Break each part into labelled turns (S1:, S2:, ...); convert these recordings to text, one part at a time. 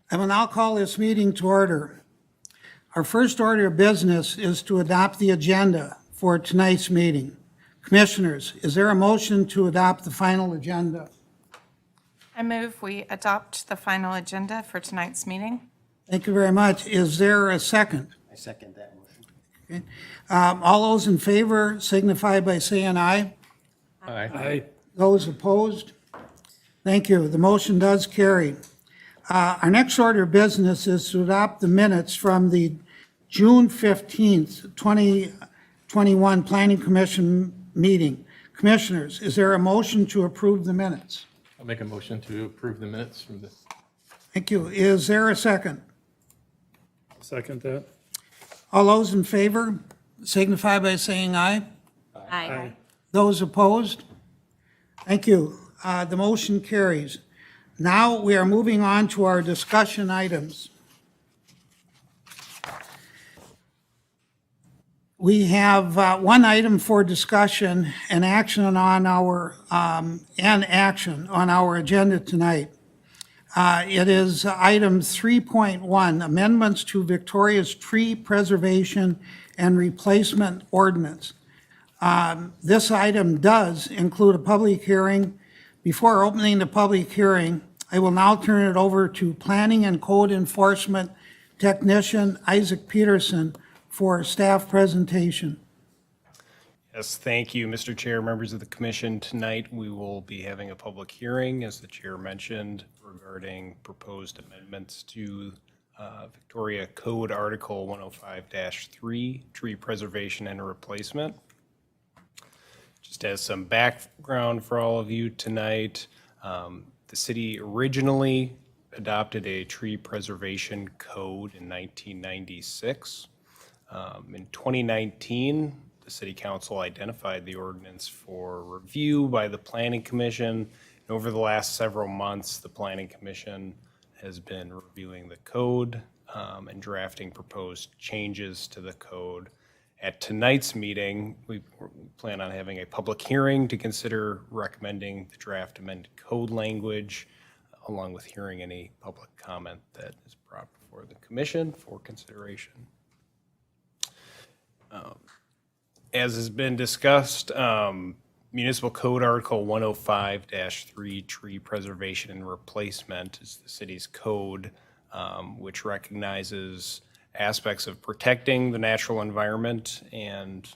S1: I will now call this meeting to order. Our first order of business is to adopt the agenda for tonight's meeting. Commissioners, is there a motion to adopt the final agenda?
S2: I move we adopt the final agenda for tonight's meeting.
S1: Thank you very much. Is there a second?
S3: I second that motion.
S1: Okay. All those in favor signify by saying aye.
S3: Aye.
S1: Those opposed? Thank you. The motion does carry. Our next order of business is to adopt the minutes from the June 15th, 2021 Planning Commission meeting. Commissioners, is there a motion to approve the minutes?
S4: I'll make a motion to approve the minutes from this.
S1: Thank you. Is there a second?
S5: Second that.
S1: All those in favor signify by saying aye.
S2: Aye.
S1: Those opposed? Thank you. The motion carries. Now we are moving on to our discussion items. We have one item for discussion and action on our agenda tonight. It is item 3.1, amendments to Victoria's tree preservation and replacement ordinance. This item does include a public hearing. Before opening the public hearing, I will now turn it over to Planning and Code Enforcement Technician Isaac Peterson for staff presentation.
S6: Yes, thank you, Mr. Chair, members of the commission. Tonight, we will be having a public hearing, as the chair mentioned, regarding proposed amendments to Victoria Code Article 105-3, tree preservation and replacement. Just as some background for all of you tonight, the city originally adopted a tree preservation code in 1996. In 2019, the City Council identified the ordinance for review by the Planning Commission. And over the last several months, the Planning Commission has been reviewing the code and drafting proposed changes to the code. At tonight's meeting, we plan on having a public hearing to consider recommending the draft amended code language, along with hearing any public comment that is brought before the commission for consideration. As has been discussed, Municipal Code Article 105-3, tree preservation and replacement, is the city's code, which recognizes aspects of protecting the natural environment and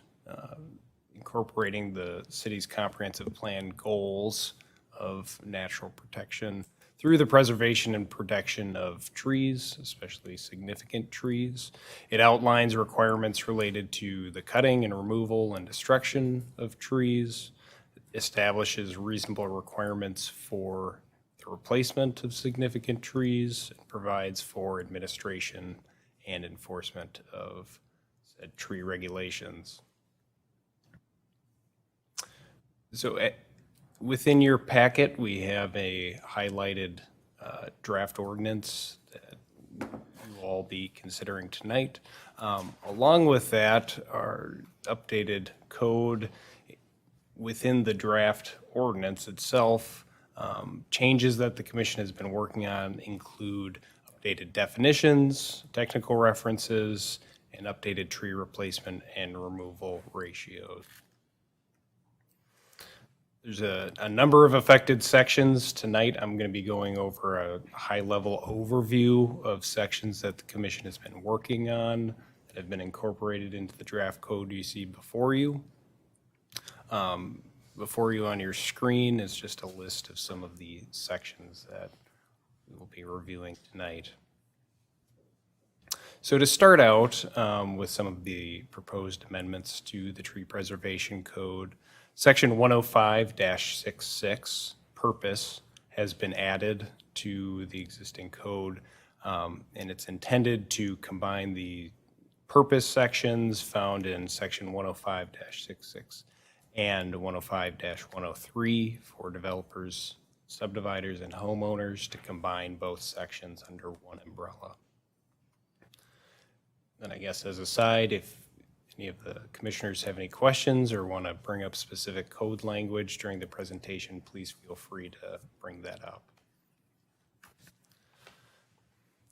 S6: incorporating the city's comprehensive plan goals of natural protection through the preservation and protection of trees, especially significant trees. It outlines requirements related to the cutting and removal and destruction of trees, establishes reasonable requirements for the replacement of significant trees, and provides for administration and enforcement of said tree regulations. So within your packet, we have a highlighted draft ordinance that you will all be considering tonight. Along with that, our updated code within the draft ordinance itself. Changes that the commission has been working on include updated definitions, technical references, and updated tree replacement and removal ratios. There's a number of affected sections. Tonight, I'm going to be going over a high-level overview of sections that the commission has been working on that have been incorporated into the draft code you see before you. Before you on your screen is just a list of some of the sections that we will be reviewing tonight. So to start out with some of the proposed amendments to the tree preservation code, Section 105-66, purpose, has been added to the existing code, and it's intended to combine the purpose sections found in Section 105-66 and 105-103 for developers, subdividers, and homeowners to combine both sections under one umbrella. Then I guess as a side, if any of the commissioners have any questions or want to bring up specific code language during the presentation, please feel free to bring that up.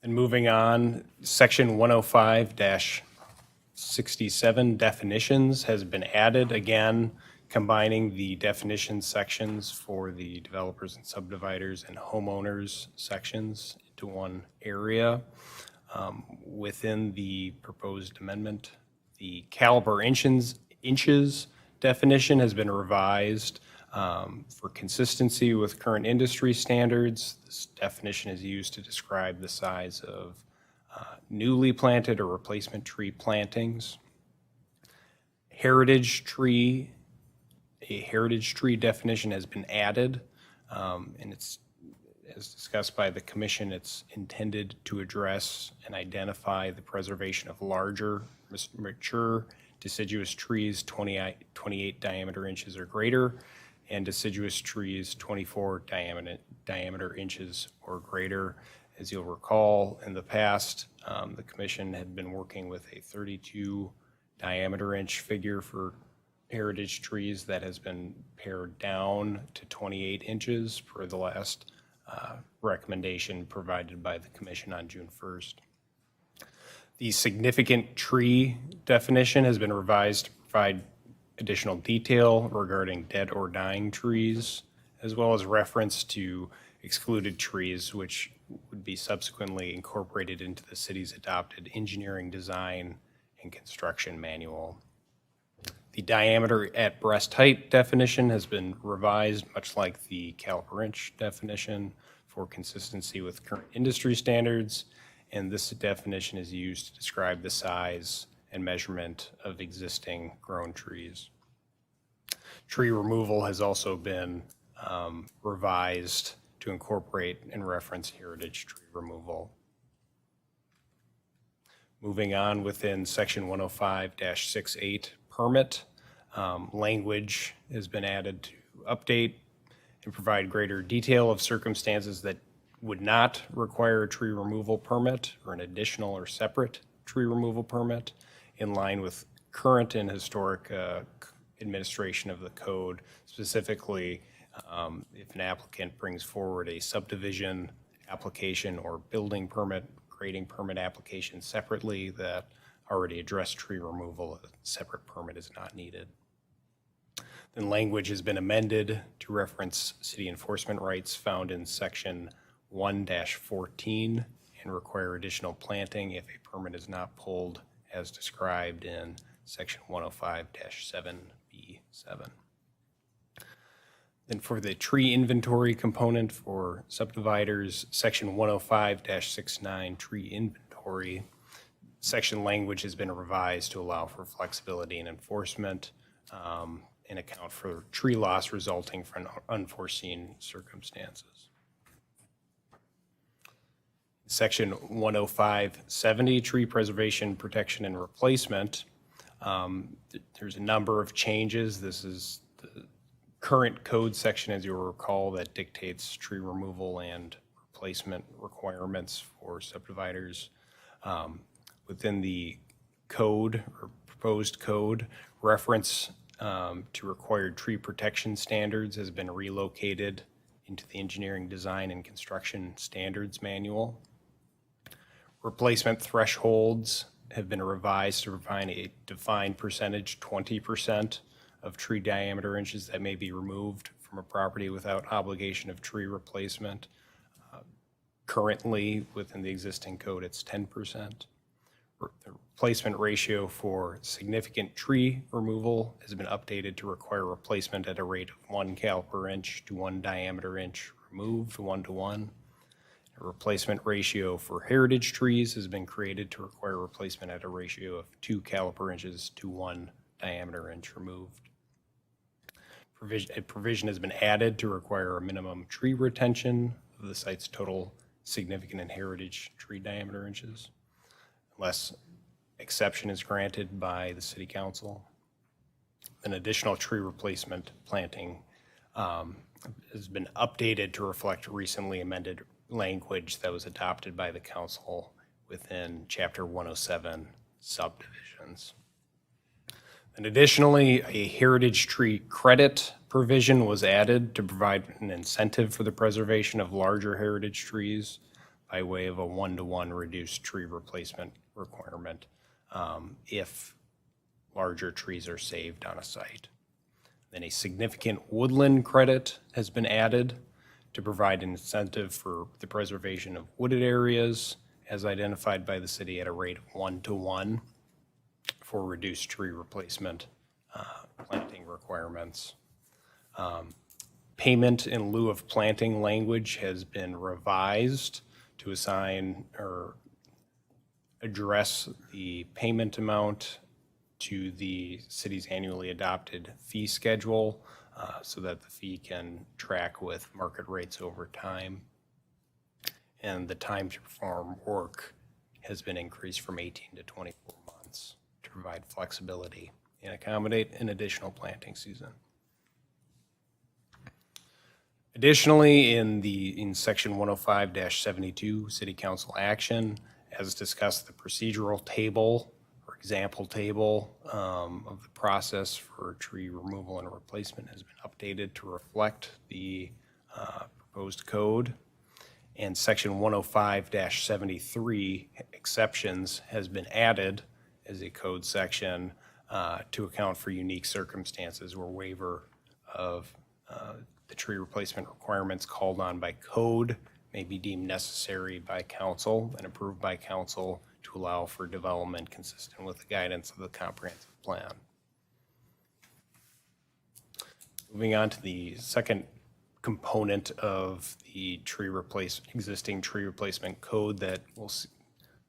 S6: And moving on, section 105-67 definitions has been added, again, combining the definition sections for the developers and subdividers and homeowners sections into one area. Within the proposed amendment, the caliber inches definition has been revised for consistency with current industry standards. This definition is used to describe the size of newly planted or replacement tree plantings. A heritage tree definition has been added, and it's, as discussed by the commission, it's intended to address and identify the preservation of larger, mature deciduous trees 28 diameter inches or greater, and deciduous trees 24 diameter inches or greater. As you'll recall, in the past, the commission had been working with a 32 diameter inch figure for heritage trees that has been pared down to 28 inches per the last recommendation provided by the commission on June 1st. The significant tree definition has been revised to provide additional detail regarding dead or dying trees, as well as reference to excluded trees, which would be subsequently incorporated into the city's adopted engineering design and construction manual. The diameter at breast height definition has been revised, much like the caliper inch definition, for consistency with current industry standards, and this definition is used to describe the size and measurement of existing grown trees. Tree removal has also been revised to incorporate and reference heritage tree removal. Moving on, within section 105-68 permit, language has been added to update and provide greater detail of circumstances that would not require a tree removal permit or an additional or separate tree removal permit, in line with current and historic administration of the code. Specifically, if an applicant brings forward a subdivision application or building permit, grading permit application separately that already address tree removal, a separate permit is not needed. Then language has been amended to reference city enforcement rights found in section 1-14 and require additional planting if a permit is not pulled as described in section 105-7B7. Then for the tree inventory component for subdividers, section 105-69 tree inventory, section language has been revised to allow for flexibility in enforcement and account for tree loss resulting from unforeseen circumstances. Section 105-70 tree preservation, protection, and replacement. There's a number of changes. This is the current code section, as you'll recall, that dictates tree removal and replacement requirements for subdividers. Within the code or proposed code, reference to required tree protection standards has been relocated into the engineering design and construction standards manual. Replacement thresholds have been revised to provide a defined percentage, 20% of tree diameter inches that may be removed from a property without obligation of tree replacement. Currently, within the existing code, it's 10%. The replacement ratio for significant tree removal has been updated to require replacement at a rate of 1 caliper inch to 1 diameter inch removed, 1-to-1. A replacement ratio for heritage trees has been created to require replacement at a ratio of 2 caliper inches to 1 diameter inch removed. A provision has been added to require a minimum tree retention of the site's total significant and heritage tree diameter inches, unless exception is granted by the city council. An additional tree replacement planting has been updated to reflect recently amended language that was adopted by the council within Chapter 107 subdivisions. And additionally, a heritage tree credit provision was added to provide an incentive for the preservation of larger heritage trees. by way of a 1-to-1 reduced tree replacement requirement if larger trees are saved on a site. Then a significant woodland credit has been added to provide an incentive for the preservation of wooded areas as identified by the city at a rate of 1-to-1 for reduced tree replacement planting requirements. Payment in lieu of planting language has been revised to assign or address the payment amount to the city's annually adopted fee schedule so that the fee can track with market rates over time. And the time to perform work has been increased from 18 to 24 months to provide flexibility and accommodate an additional planting season. Additionally, in section 105-72, City Council action, as discussed, the procedural table or example table of the process for tree removal and replacement has been updated to reflect the proposed code. And section 105-73, exceptions, has been added as a code section to account for unique circumstances where waiver of the tree replacement requirements called on by code may be deemed necessary by council and approved by council to allow for development consistent with the guidance of the comprehensive plan. Moving on to the second component of the existing tree replacement code that will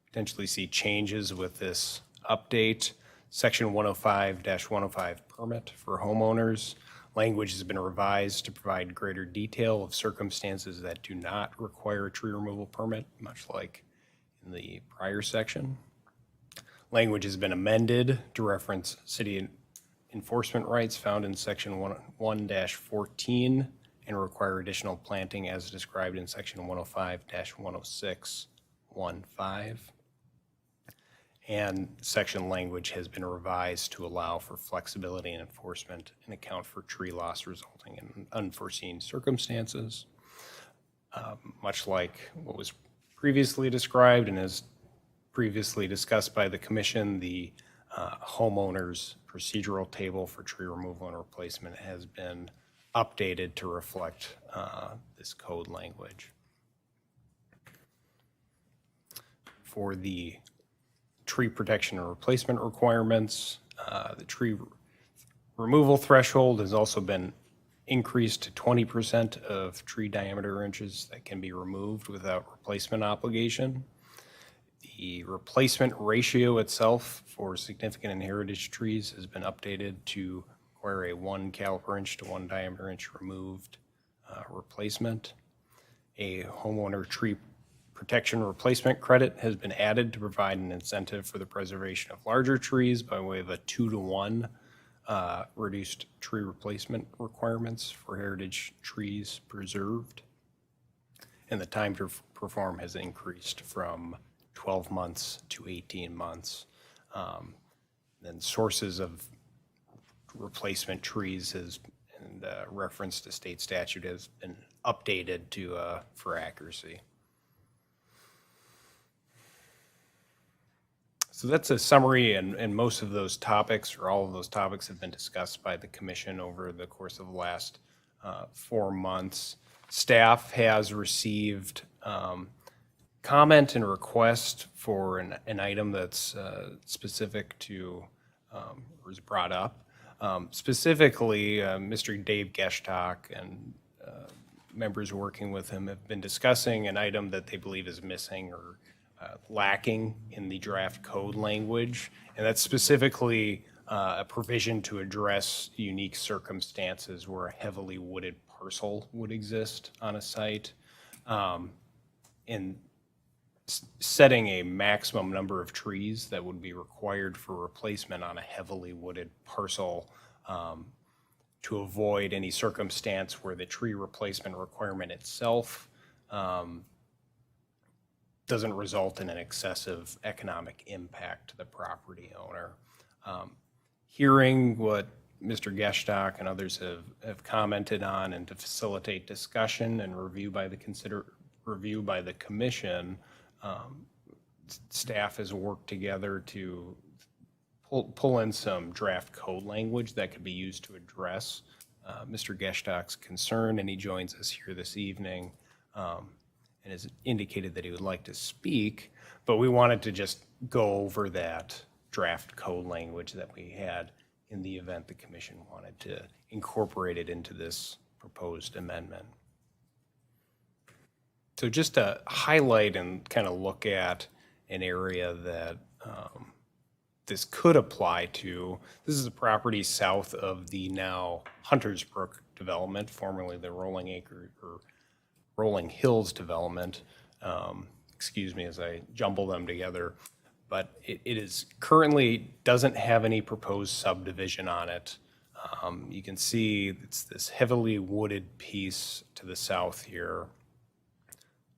S6: potentially see changes with this update. Section 105-105 permit for homeowners. Language has been revised to provide greater detail of circumstances that do not require a tree removal permit, much like in the prior section. Language has been amended to reference city enforcement rights found in section 1-14 and require additional planting as described in section 105-106-15. And section language has been revised to allow for flexibility in enforcement and account for tree loss resulting in unforeseen circumstances. Much like what was previously described and as previously discussed by the commission, the homeowner's procedural table for tree removal and replacement has been updated to reflect this code language. For the tree protection and replacement requirements, the tree removal threshold has also been increased to 20% of tree diameter inches that can be removed without replacement obligation. The replacement ratio itself for significant and heritage trees has been updated to require a 1 caliper inch to 1 diameter inch removed replacement. A homeowner tree protection replacement credit has been added to provide an incentive for the preservation of larger trees by way of a 2-to-1 reduced tree replacement requirements for heritage trees preserved. And the time to perform has increased from 12 months to 18 months. Then sources of replacement trees and reference to state statute has been updated to for accuracy. So that's a summary, and most of those topics, or all of those topics, have been discussed by the commission over the course of the last 4 months. Staff has received comment and request for an item that's specific to, or is brought up. Specifically, Mr. Dave Geshtok and members working with him have been discussing an item that they believe is missing or lacking in the draft code language, and that's specifically a provision to address unique circumstances where a heavily wooded parcel would exist on a site, and setting a maximum number of trees that would be required for replacement on a heavily wooded parcel to avoid any circumstance where the tree replacement requirement itself doesn't result in an excessive economic impact to the property owner. Hearing what Mr. Geshtok and others have commented on, and to facilitate discussion and review by the review by the commission, staff has worked together to pull in some draft code language that could be used to address Mr. Geshtock's concern, and he joins us here this evening and has indicated that he would like to speak, but we wanted to just go over that draft code language that we had in the event the commission wanted to incorporate it into this proposed amendment. So just to highlight and kind of look at an area that this could apply to, this is a property south of the now Hunters Brook development, formerly the Rolling Hills development. Excuse me as I jumble them together. But it is currently doesn't have any proposed subdivision on it. You can see it's this heavily wooded piece to the south here.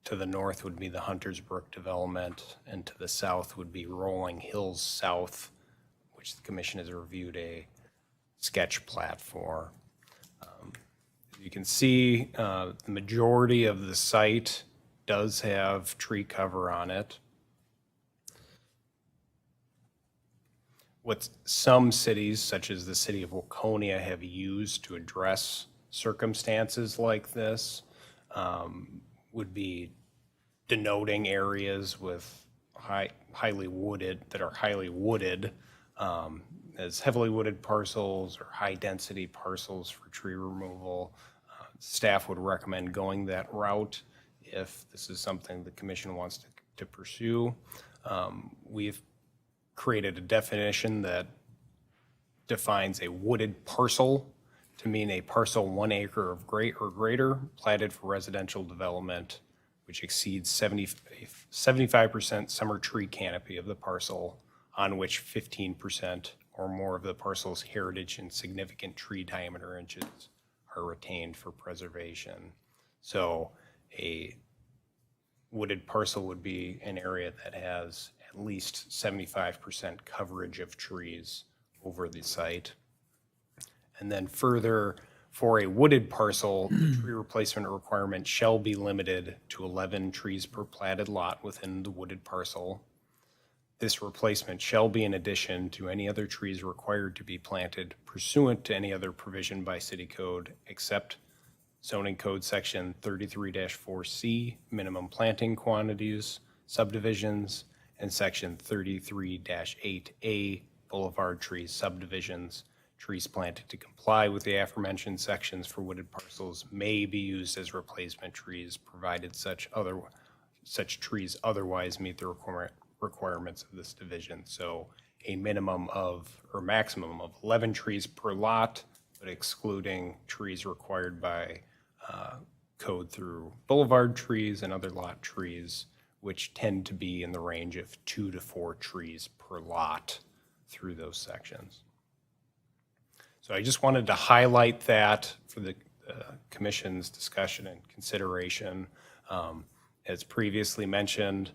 S6: To the north would be the Hunters Brook development, and to the south would be Rolling Hills South, which the commission has reviewed a sketch plat for. You can see the majority of the site does have tree cover on it. What some cities, such as the city of Waconia, have used to address circumstances like this would be denoting areas with highly wooded as heavily wooded parcels or high density parcels for tree removal. Staff would recommend going that route if this is something the commission wants to pursue. We've created a definition that defines a wooded parcel to mean a parcel 1 acre of or greater platted for residential development, which exceeds 75% summer tree canopy of the parcel, on which 15% or more of the parcel's heritage and significant tree diameter inches are retained for preservation. So a wooded parcel would be an area that has at least 75% coverage of trees over the site. And then further, for a wooded parcel, the tree replacement requirement shall be limited to 11 trees per platted lot within the wooded parcel. This replacement shall be in addition to any other trees required to be planted pursuant to any other provision by city code except zoning code section 33-4C, minimum planting quantities, subdivisions, and section 33-8A, boulevard trees, subdivisions. Trees planted to comply with the aforementioned sections for wooded parcels may be used as replacement trees, provided such trees otherwise meet the requirements of this division. So a minimum of, or maximum of 11 trees per lot, but excluding trees required by code through boulevard trees and other lot trees, which tend to be in the range of 2 to 4 trees per lot through those sections. So I just wanted to highlight that for the commission's discussion and consideration. As previously mentioned,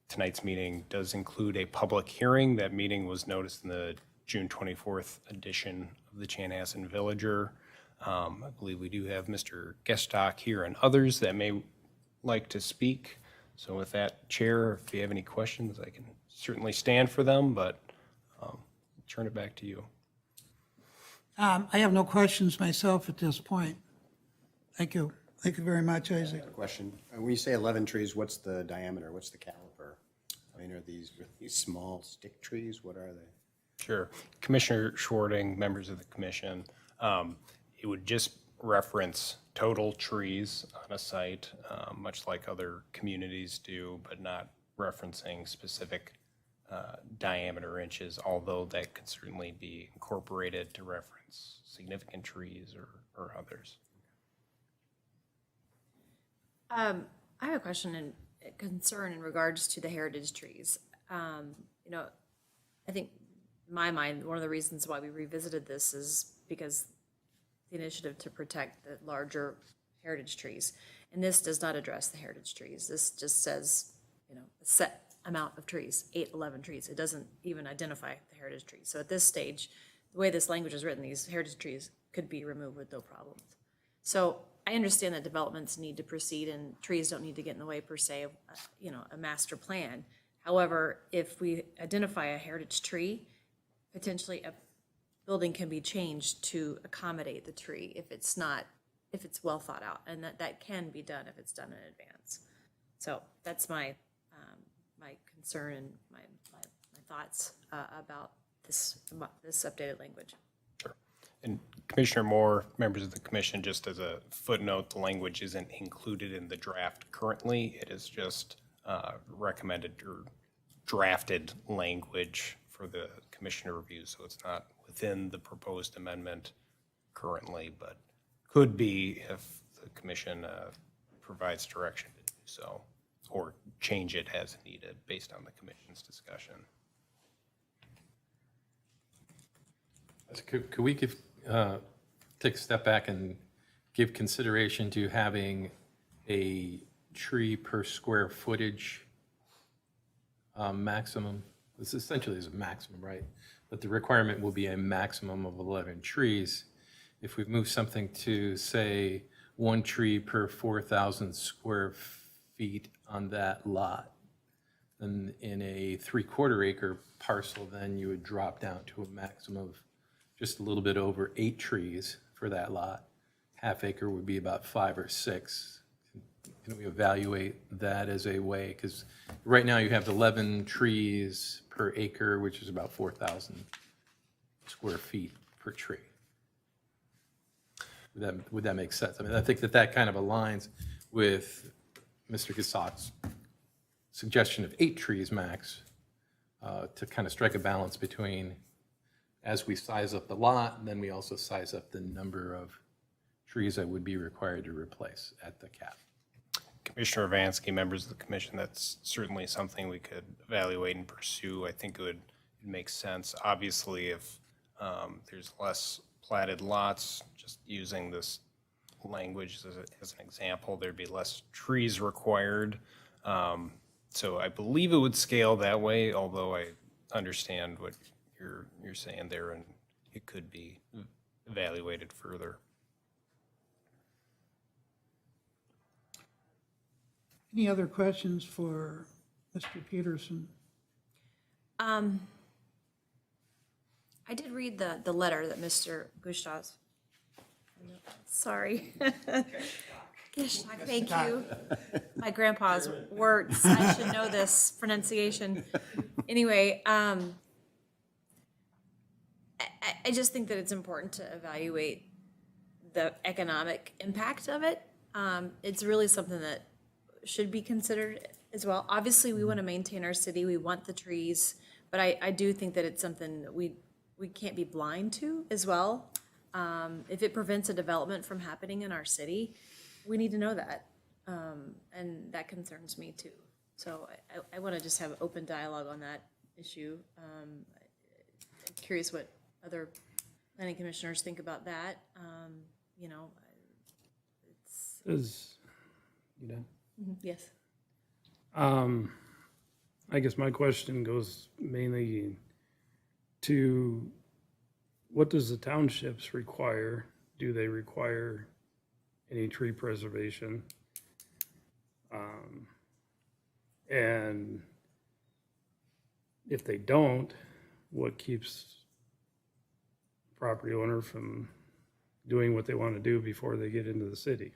S6: tonight's meeting does include a public hearing. That meeting was noticed in the June 24th edition of the Chanhassen Villager. I believe we do have Mr. Geshtock here and others that may like to speak. So with that, Chair, if you have any questions, I can certainly stand for them, but turn it back to you.
S1: I have no questions myself at this point. Thank you. Thank you very much, Isaac.
S3: Question. When you say 11 trees, what's the diameter? What's the caliper? I mean, are these really small stick trees? What are they?
S6: Sure. Commissioner Schwarting, members of the commission, it would just reference total trees on a site, much like other communities do, but not referencing specific diameter inches, although that could certainly be incorporated to reference significant trees or others.
S7: I have a question and concern in regards to the heritage trees. I think in my mind, one of the reasons why we revisited this is because the initiative to protect the larger heritage trees. And this does not address the heritage trees. This just says, a set amount of trees, 11 trees. It doesn't even identify the heritage trees. So at this stage, the way this language is written, these heritage trees could be removed with no problem. So I understand that developments need to proceed and trees don't need to get in the way per se of, a master plan. However, if we identify a heritage tree, potentially a building can be changed to accommodate the tree if it's well thought out, and that can be done if it's done in advance. So that's my concern and my thoughts about this updated language.
S6: Sure. And Commissioner Moore, members of the commission, just as a footnote, the language isn't included in the draft currently. It is just recommended or drafted language for the commissioner review, so it's not within the proposed amendment currently, but could be if the commission provides direction to do so, or change it as needed based on the commission's discussion.
S4: Could we take a step back and give consideration to having a tree per square footage maximum? This essentially is a maximum, right? But the requirement will be a maximum of 11 trees. If we move something to, say, 1 tree per 4,000 square feet on that lot, then in a 3/4 acre parcel, then you would drop down to a maximum of just a little bit over 8 trees for that lot. Half acre would be about 5 or 6. Can we evaluate that as a way? Because right now you have 11 trees per acre, which is about 4,000 square feet per tree. Would that make sense? I mean, I think that kind of aligns with Mr. Gassot's suggestion of 8 trees max to kind of strike a balance between, as we size up the lot, then we also size up the number of trees that would be required to replace at the cap.
S6: Commissioner Vansky, members of the commission, that's certainly something we could evaluate and pursue. I think it makes sense. Obviously, if there's less platted lots, just using this language as an example, there'd be less trees required. So I believe it would scale that way, although I understand what you're saying there, and it could be evaluated further.
S1: Any other questions for Mr. Peterson?
S7: I did read the letter that Mr. Gustav. Sorry. Gishtak, thank you. My grandpa's words. I should know this pronunciation. Anyway, I just think that it's important to evaluate the economic impact of it. It's really something that should be considered as well. Obviously, we want to maintain our city. We want the trees, but I do think that it's something that we can't be blind to as well. If it prevents a development from happening in our city, we need to know that. And that concerns me too. So I want to just have open dialogue on that issue. I'm curious what other planning commissioners think about that. Yes.
S5: I guess my question goes mainly to what does the townships require? Do they require any tree preservation? And if they don't, what keeps property owner from doing what they want to do before they get into the city?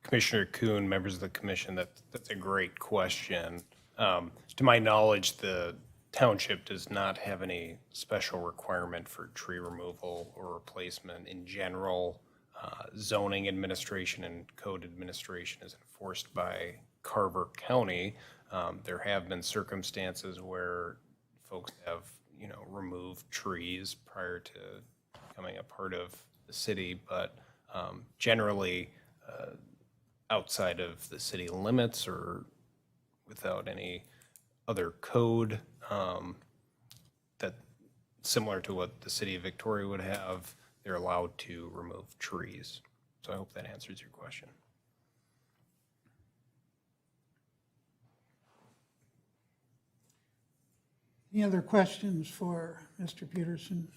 S6: Commissioner Kuhn, members of the commission, that's a great question. To my knowledge, the township does not have any special requirement for tree removal or replacement. In general, zoning administration and code administration is enforced by Carver County. There have been circumstances where folks have, removed trees prior to becoming a part of the city, but generally, outside of the city limits or without any other code that similar to what the city of Victoria would have, they're allowed to remove trees. So I hope that answers your question.
S1: Any other questions for Mr. Peterson?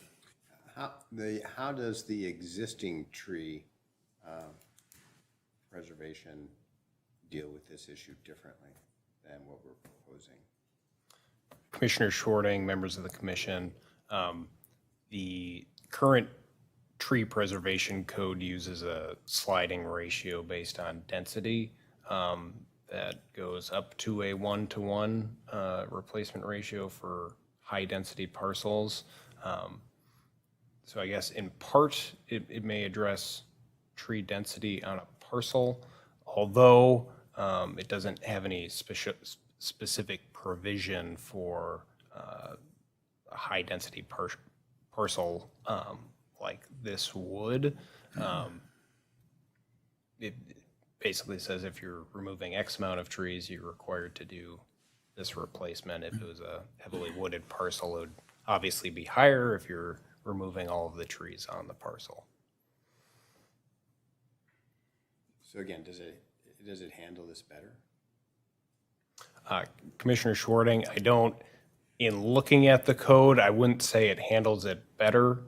S3: How does the existing tree preservation deal with this issue differently than what we're proposing?
S6: Commissioner Shorting, members of the commission, the current tree preservation code uses a sliding ratio based on density that goes up to a 1-to-1 replacement ratio for high-density parcels. So I guess in part, it may address tree density on a parcel, although it doesn't have any specific provision for a high-density parcel like this would. It basically says if you're removing X amount of trees, you're required to do this replacement. If it was a heavily wooded parcel, it would obviously be higher if you're removing all of the trees on the parcel.
S3: So again, does it handle this better?
S6: Commissioner Shorting, in looking at the code, I wouldn't say it handles it better.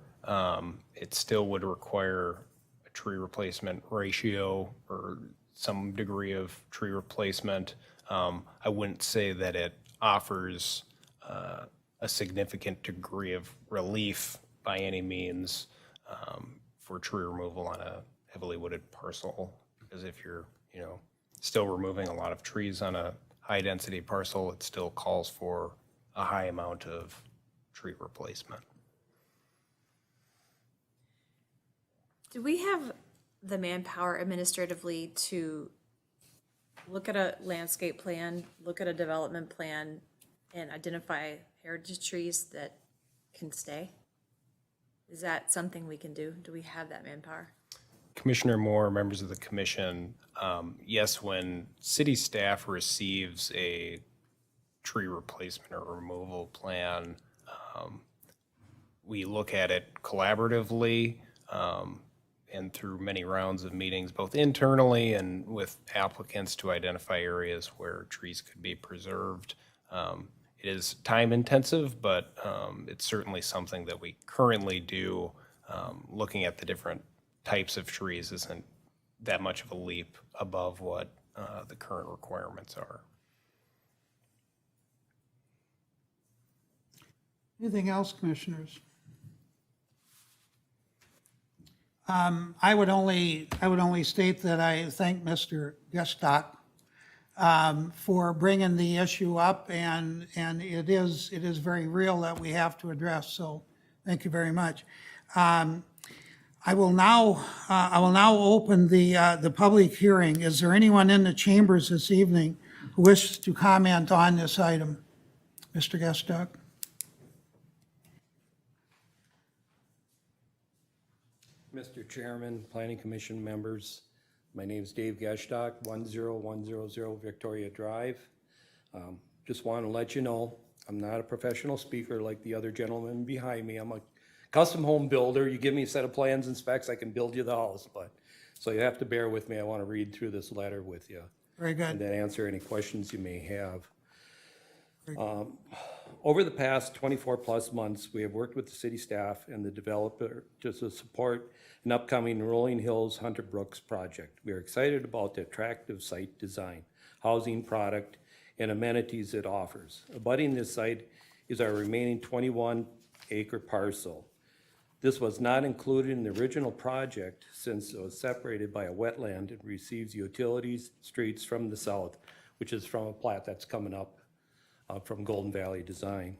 S6: It still would require a tree replacement ratio or some degree of tree replacement. I wouldn't say that it offers a significant degree of relief by any means for tree removal on a heavily wooded parcel. Because if you're, still removing a lot of trees on a high-density parcel, it still calls for a high amount of tree replacement.
S7: Do we have the manpower administratively to look at a landscape plan, look at a development plan, and identify heritage trees that can stay? Is that something we can do? Do we have that manpower?
S6: Commissioner Moore, members of the commission, yes, when city staff receives a tree replacement or removal plan, we look at it collaboratively and through many rounds of meetings, both internally and with applicants to identify areas where trees could be preserved. It is time intensive, but it's certainly something that we currently do. Looking at the different types of trees isn't that much of a leap above what the current requirements are.
S1: Anything else, commissioners? I would only state that I thank Mr. Gestock for bringing the issue up, and it is very real that we have to address. So, thank you very much. I will now open the public hearing. Is there anyone in the chambers this evening who wishes to comment on this item? Mr. Gestock?
S8: Mr. Chairman, Planning Commission members, my name is Dave Geshtock, 10100 Victoria Drive. Just want to let you know, I'm not a professional speaker like the other gentleman behind me. I'm a custom home builder. You give me a set of plans and specs, I can build you the house. So you have to bear with me. I want to read through this letter with you.
S1: Very good.
S8: And then answer any questions you may have. Over the past 24-plus months, we have worked with the city staff and the developer to support an upcoming Rolling Hills Hunter Brooks project. We are excited about the attractive site design, housing product, and amenities it offers. Abutting this site is our remaining 21-acre parcel. This was not included in the original project since it was separated by a wetland and receives utilities, streets from the south, which is from a plat that's coming up from Golden Valley Design.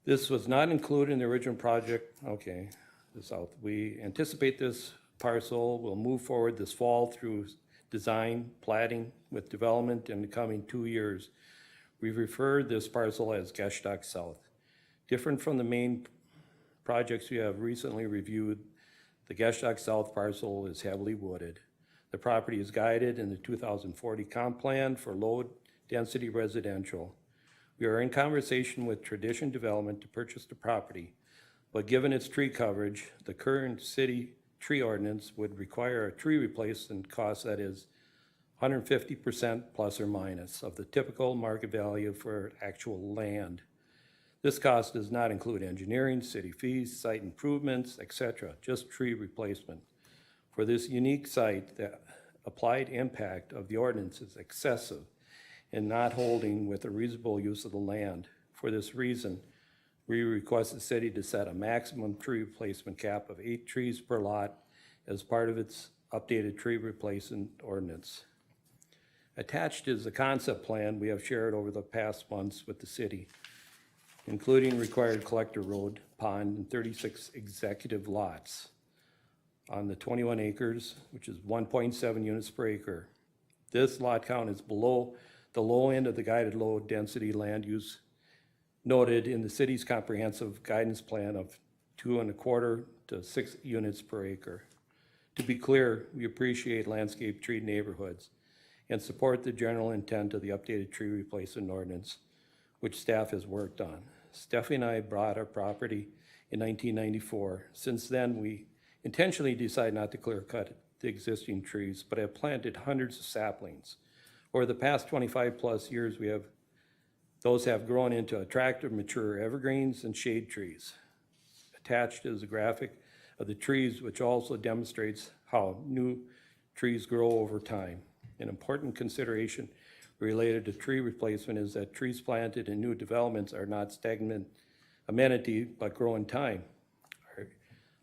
S8: This was not included in the original project, the south. We anticipate this parcel will move forward this fall through design, platting with development in the coming 2 years. We've referred this parcel as Geshtock South. Different from the main projects we have recently reviewed, the Geshtock South parcel is heavily wooded. The property is guided in the 2040 comp plan for low density residential. We are in conversation with Tradition Development to purchase the property, but given its tree coverage, the current city tree ordinance would require a tree replacement cost that is 150% plus or minus of the typical market value for actual land. This cost does not include engineering, city fees, site improvements, etc., just tree replacement. For this unique site, the applied impact of the ordinance is excessive and not holding with a reasonable use of the land. For this reason, we request the city to set a maximum tree replacement cap of 8 trees per lot as part of its updated tree replacement ordinance. Attached is a concept plan we have shared over the past months with the city, including required collector road, pond, and 36 executive lots on the 21 acres, which is 1.7 units per acre. This lot count is below the low end of the guided low density land use noted in the city's comprehensive guidance plan of 2.25 to 6 units per acre. To be clear, we appreciate landscape tree neighborhoods and support the general intent of the updated tree replacement ordinance, which staff has worked on. Stephanie and I bought our property in 1994. Since then, we intentionally decided not to clear cut the existing trees, but have planted hundreds of saplings. Over the past 25 plus years, those have grown into attractive mature evergreens and shade trees. Attached is a graphic of the trees, which also demonstrates how new trees grow over time. An important consideration related to tree replacement is that trees planted in new developments are not stagnant amenity, but grow in time.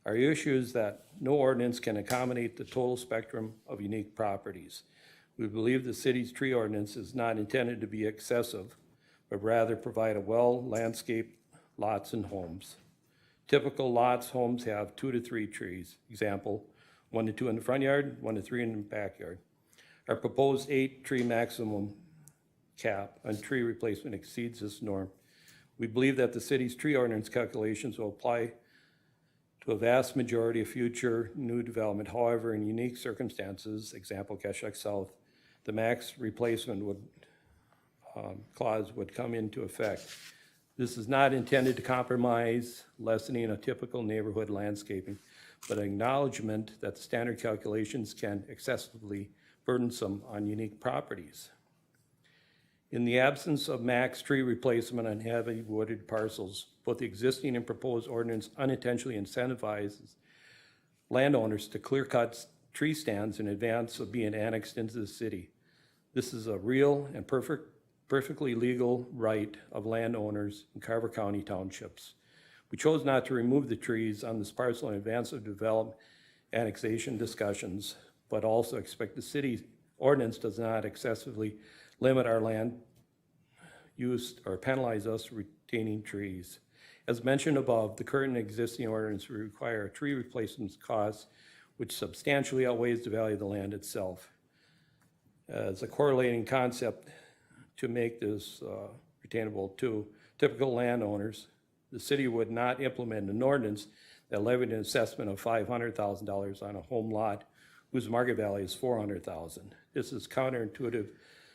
S8: Our issue is that no ordinance can accommodate the total spectrum of unique properties. We believe the city's tree ordinance is not intended to be excessive, but rather provide a well-landscaped lots and homes. Typical lots, homes have 2 to 3 trees. Example, 1 to 2 in the front yard, 1 to 3 in the backyard. Our proposed 8 tree maximum cap on tree replacement exceeds this norm. We believe that the city's tree ordinance calculations will apply to a vast majority of future new development. However, in unique circumstances, example, Keswick South, the max replacement clause would come into effect. This is not intended to compromise lessening a typical neighborhood landscaping, but an acknowledgement that the standard calculations can excessively burdensome on unique properties. In the absence of max tree replacement on heavy wooded parcels, both the existing and proposed ordinance unintentionally incentivizes landowners to clear cut tree stands in advance of being annexed into the city. This is a real and perfectly legal right of landowners in Carver County townships. We chose not to remove the trees on this parcel in advance of development annexation discussions, but also expect the city ordinance does not excessively limit our land use or penalize us for retaining trees. As mentioned above, the current and existing ordinance require a tree replacement cost which substantially outweighs the value of the land itself. As a correlating concept to make this retainable to typical landowners, the city would not implement an ordinance that levied an assessment of $500,000 on a home lot whose market value is $400,000. This is counterintuitive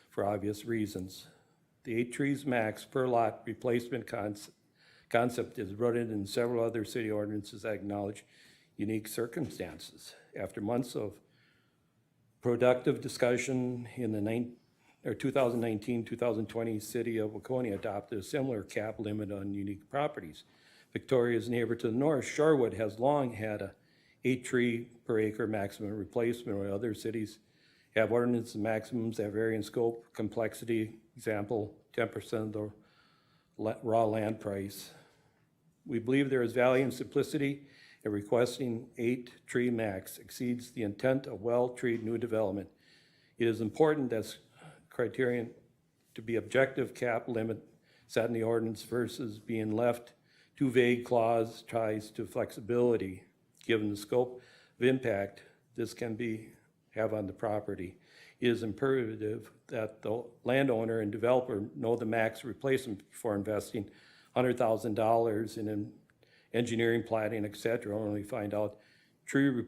S8: for obvious reasons. The 8 trees max per lot replacement concept is rooted in several other city ordinances that acknowledge unique circumstances. After months of productive discussion in the 2019-2020 city of Waconia adopted a similar cap limit on unique properties. Victoria's neighbor to the north, Shorewood, has long had a 8 tree per acre maximum replacement, where other cities have ordinance maximums that vary in scope, complexity. Example, 10% of the raw land price. We believe there is value in simplicity, and requesting 8 tree max exceeds the intent of well-treated new development. It is important that criterion to be objective cap limit set in the ordinance versus being left too vague clause ties to flexibility. Given the scope of impact this can have on the property, it is imperative that the landowner and developer know the max replacement before investing $100,000 in engineering, planning, et cetera, only find out what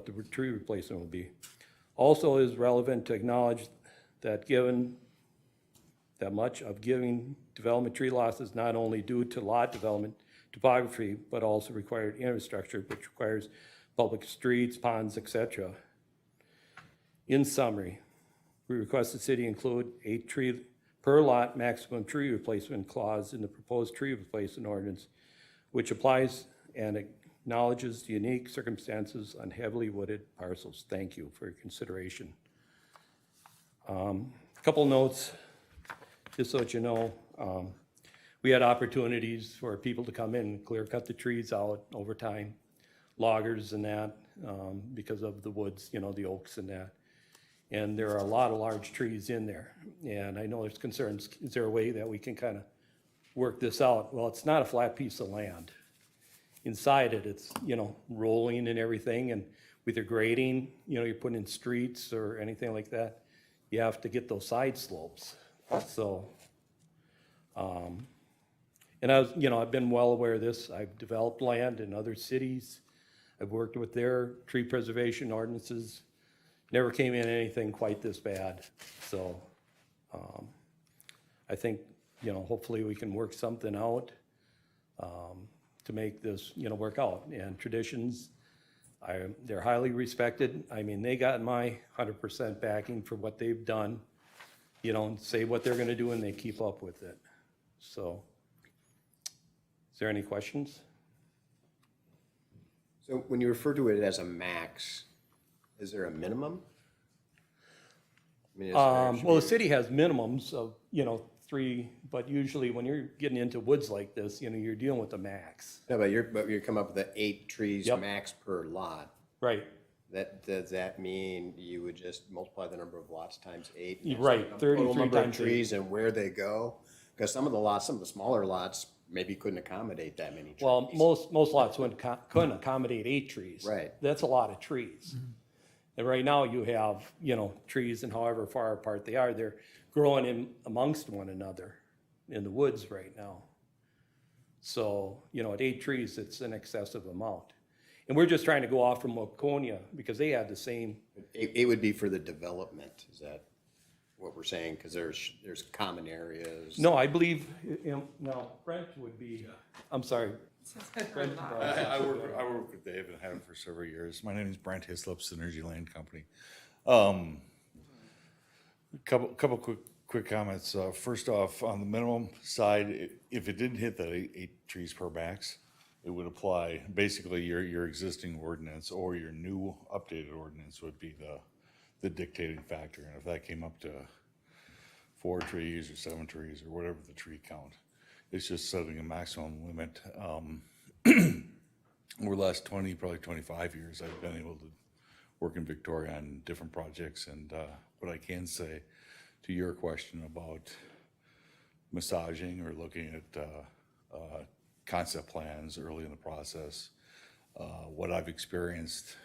S8: the tree replacement will be. Also, it is relevant to acknowledge that given that much of giving development tree loss is not only due to lot development topography, but also required infrastructure, which requires public streets, ponds, et cetera. In summary, we request the city include 8 tree per lot maximum tree replacement clause in the proposed tree replacement ordinance, which applies and acknowledges the unique circumstances on heavily wooded parcels. Thank you for your consideration. A couple notes, just so that you know. We had opportunities for people to come in and clear cut the trees out over time, loggers and that, because of the woods, you know, the oaks and that. And there are a lot of large trees in there. And I know there's concerns, is there a way that we can kind of work this out? Well, it's not a flat piece of land. Inside it, it's, you know, rolling and everything, and with your grading, you know, you're putting in streets or anything like that, you have to get those side slopes. So, and I've been well aware of this. I've developed land in other cities. I've worked with their tree preservation ordinances. Never came in anything quite this bad. So, I think, you know, hopefully we can work something out, to make this, you know, work out. And traditions, they're highly respected. I mean, they got my 100% backing for what they've done, you know, and say what they're gonna do and they keep up with it. So, is there any questions?
S3: So when you refer to it as a max, is there a minimum? I mean, is there-
S8: Well, the city has minimums of, you know, 3, but usually when you're getting into woods like this, you know, you're dealing with the max.
S3: No, but you come up with the 8 trees
S8: Yep.
S3: max per lot.
S8: Right,
S3: Does that mean you would just multiply the number of lots times 8?
S8: You're right,
S3: Total
S8: 33
S3: number of
S8: times eight.
S3: trees and where they go? Because some of the smaller lots maybe couldn't accommodate that many trees.
S8: well, most lots couldn't accommodate 8 trees.
S3: Right.
S8: That's a lot of trees. And right now you have, you know, trees, and however far apart they are, they're growing in amongst one another in the woods right now. So, you know, at 8 trees, it's an excessive amount. And we're just trying to go off from Waconia because they had the same,
S3: It would be for the development, is that what we're saying? Because there's common areas.
S8: no, I believe, no, Brent would be, I'm sorry. Brent,
S9: I work with Dave and have for several years. My name is Brent Hislop, Synergy Land Company. Couple quick comments. First off, on the minimum side, if it didn't hit that 8 trees per max, it would apply, basically your existing ordinance or your new updated ordinance would be the dictating factor. And if that came up to 4 trees or 7 trees or whatever the tree count, it's just setting a maximum limit. Over the last 20, probably 25 years, I've been able to work in Victoria on different projects. And what I can say to your question about massaging or looking at concept plans early in the process, what I've experienced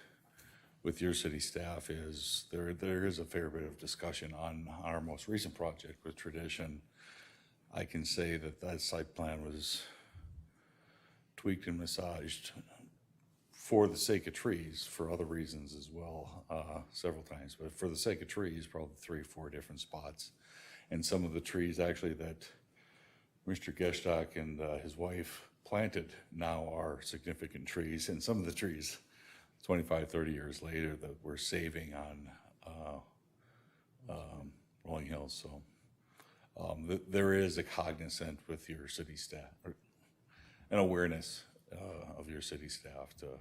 S9: with your city staff is there is a fair bit of discussion on our most recent project with Tradition. I can say that site plan was tweaked and massaged for the sake of trees, for other reasons as well, several times. But for the sake of trees, probably 3 or 4 different spots. And some of the trees actually that Mr. Geshtak and his wife planted now are significant trees. And some of the trees, 25, 30 years later, that we're saving on Rolling Hills. So there is a cognizant with your city staff, or an awareness of your city staff to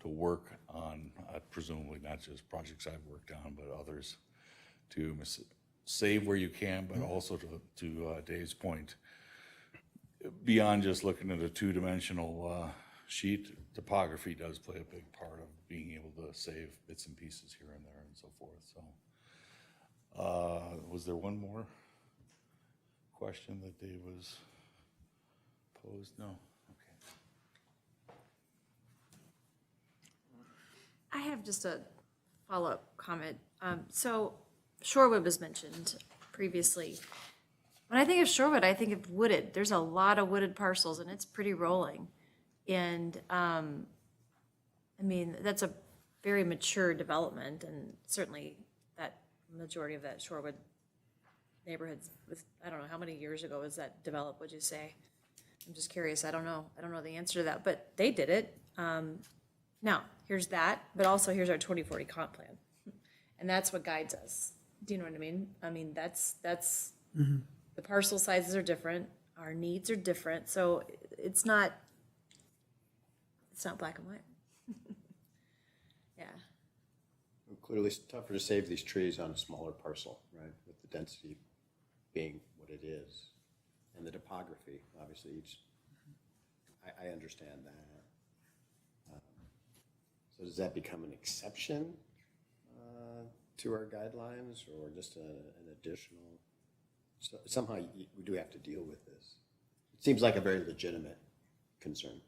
S9: work on, presumably not just projects I've worked on, but others, to save where you can, but also to Dave's point, beyond just looking at a 2-dimensional sheet, topography does play a big part of being able to save bits and pieces here and there and so forth. So, was there one more question that Dave was posed? No? Okay.
S7: I have just a follow-up comment. So Shorewood was mentioned previously. When I think of Shorewood, I think of wooded. There's a lot of wooded parcels and it's pretty rolling. And, I mean, that's a very mature development, and certainly that majority of that Shorewood neighborhoods with, I don't know, how many years ago was that developed, would you say? I'm just curious. I don't know the answer to that, but they did it. Now, here's that, but also here's our 2040 comp plan. And that's what guides us. Do you know what I mean? I mean, that's the parcel sizes are different, our needs are different, so it's not It's not black and white. Yeah.
S3: Clearly, it's tougher to save these trees on a smaller parcel, right? With the density being what it is, and the topography, obviously, I understand that. So does that become an exception to our guidelines, or just an additional? So somehow we do have to deal with this. It seems like a very legitimate concern.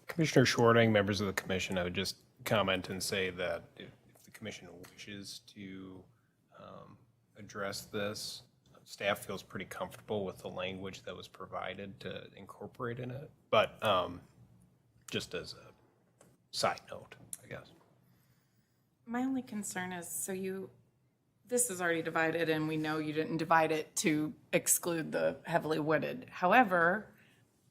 S6: Commissioner Shorting, members of the commission, I would just comment and say that if the commission wishes to address this, staff feels pretty comfortable with the language that was provided to incorporate in it. But just as a side note, I guess.
S2: My only concern is, this is already divided and we know you didn't divide it to exclude the heavily wooded. However,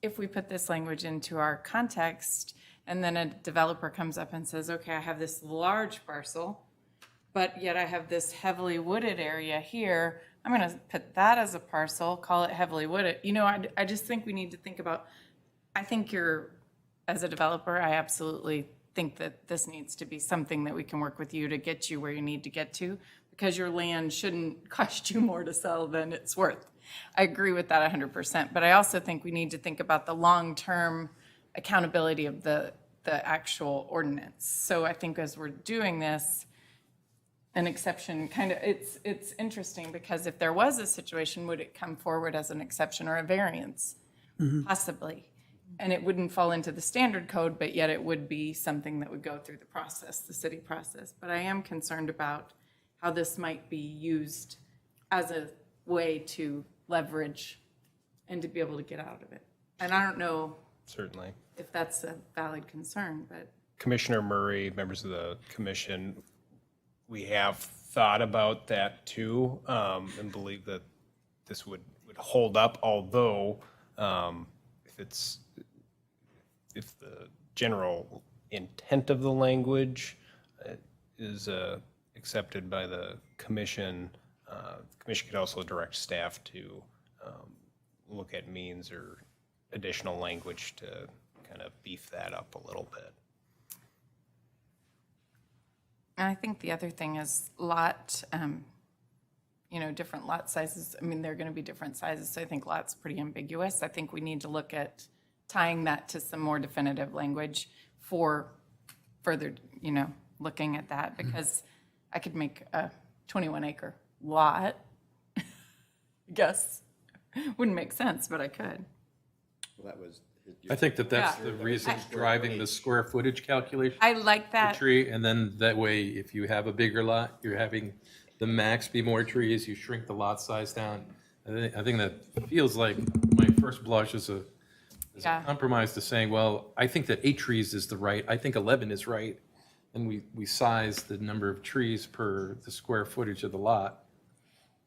S2: if we put this language into our context and then a developer comes up and says, okay, I have this large parcel, but yet I have this heavily wooded area here, I'm going to put that as a parcel, call it heavily wooded. I just think we need to think about, I think as a developer, I absolutely think that this needs to be something that we can work with you to get you where you need to get to, because your land shouldn't cost you more to sell than it's worth. I agree with that 100%, but I also think we need to think about the long-term accountability of the actual ordinance. So I think as we're doing this, an exception it's interesting, because if there was a situation, would it come forward as an exception or a variance? Possibly. And it wouldn't fall into the standard code, but yet it would be something that would go through the process, the city process. But I am concerned about how this might be used as a way to leverage and to be able to get out of it. And I don't know
S6: Certainly.
S2: if that's a valid concern, but.
S6: Commissioner Murray, members of the commission, we have thought about that too, and believe that this would hold up, although if the general intent of the language is accepted by the commission could also direct staff to look at means or additional language to kind of beef that up a little bit.
S2: And I think the other thing is different lot sizes. I mean, they're going to be different sizes, so I think lot's pretty ambiguous. I think we need to look at tying that to some more definitive language for further, looking at that, because I could make a 21-acre lot. I guess wouldn't make sense, but I could.
S3: Well, that was.
S4: I think that's
S2: Yeah.
S4: the reason driving the square footage calculation.
S2: I like
S4: per
S2: that.
S4: tree, and then that way, if you have a bigger lot, you're having the max be more trees, you shrink the lot size down. I think that feels like my first blush is a
S2: Yeah.
S4: compromise to saying, well, I think that 8 trees is the right, I think 11 is right. And we size the number of trees per the square footage of the lot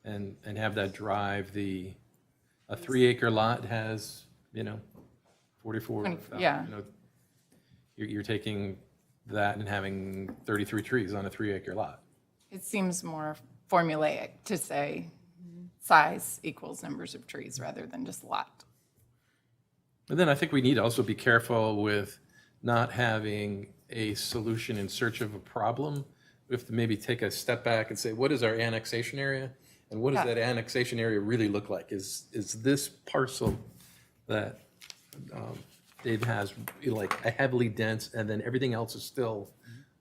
S4: and have that drive a 3-acre lot has, 44.
S2: Yeah.
S4: You're taking that and having 33 trees on a 3-acre lot.
S2: It seems more formulaic to say size equals numbers of trees rather than just lot.
S4: And then I think we need to also be careful with not having a solution in search of a problem. We have to maybe take a step back and say, what is our annexation area? And what does that annexation area really look like? Is this parcel that Dave has like a heavily dense, and then everything else is still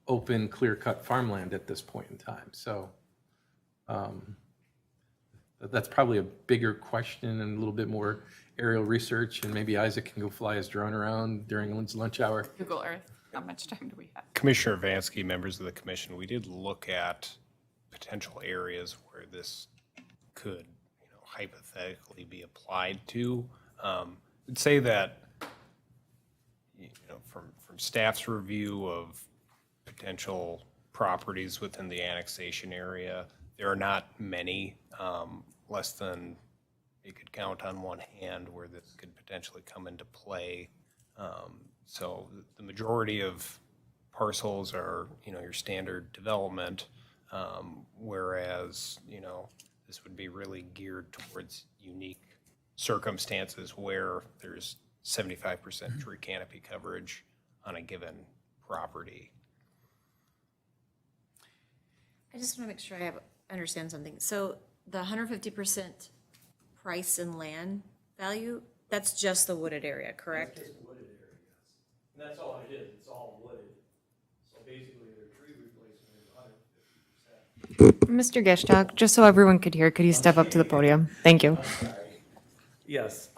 S4: open, clear-cut farmland at this point in time? So that's probably a bigger question and a little bit more aerial research, and maybe Isaac can go fly his drone around during lunch hour.
S2: Google Earth, how much time do we have?
S6: Commissioner Vansky, members of the commission, we did look at potential areas where this could, hypothetically be applied to. I'd say that, from staff's review of potential properties within the annexation area, there are not many, less than you could count on one hand where this could potentially come into play. So the majority of parcels are, your standard development, whereas, this would be really geared towards unique circumstances where there's 75% tree canopy coverage on a given property.
S7: I just want to make sure I understand something. So the 150% price in land value, that's just the wooded area, correct?
S8: Just wooded area, yes. And that's all it is, it's all wooded. So basically, their tree replacement is 150%.
S10: Mr. Gishtak, just so everyone could hear, could you step up to the podium? Thank you.
S8: Yes,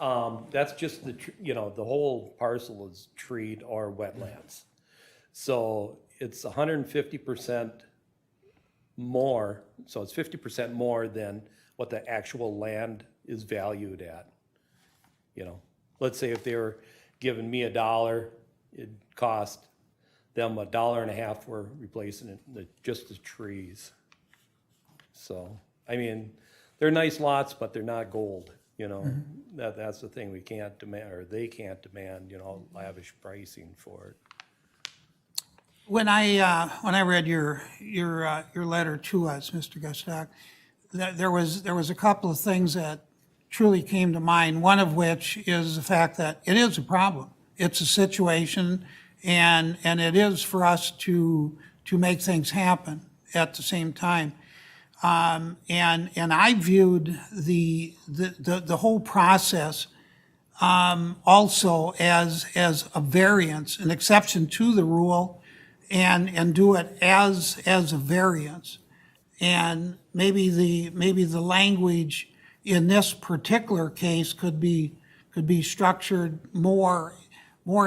S8: that's just the, the whole parcel is treed or wetlands. So it's 150% more, so it's 50% more than what the actual land is valued at. Let's say if they were giving me $1, it'd cost them $1.50 for replacing it, just the trees. So, I mean, they're nice lots, but they're not gold, That's the thing, we can't demand, or they can't demand, lavish pricing for it.
S1: When I read your letter to us, Mr. Gustak, there was a couple of things that truly came to mind, one of which is the fact that it is a problem. It's a situation, and it is for us to make things happen at the same time. And I viewed the whole process also as a variance, an exception to the rule, and do it as a variance. And maybe the language in this particular case could be structured more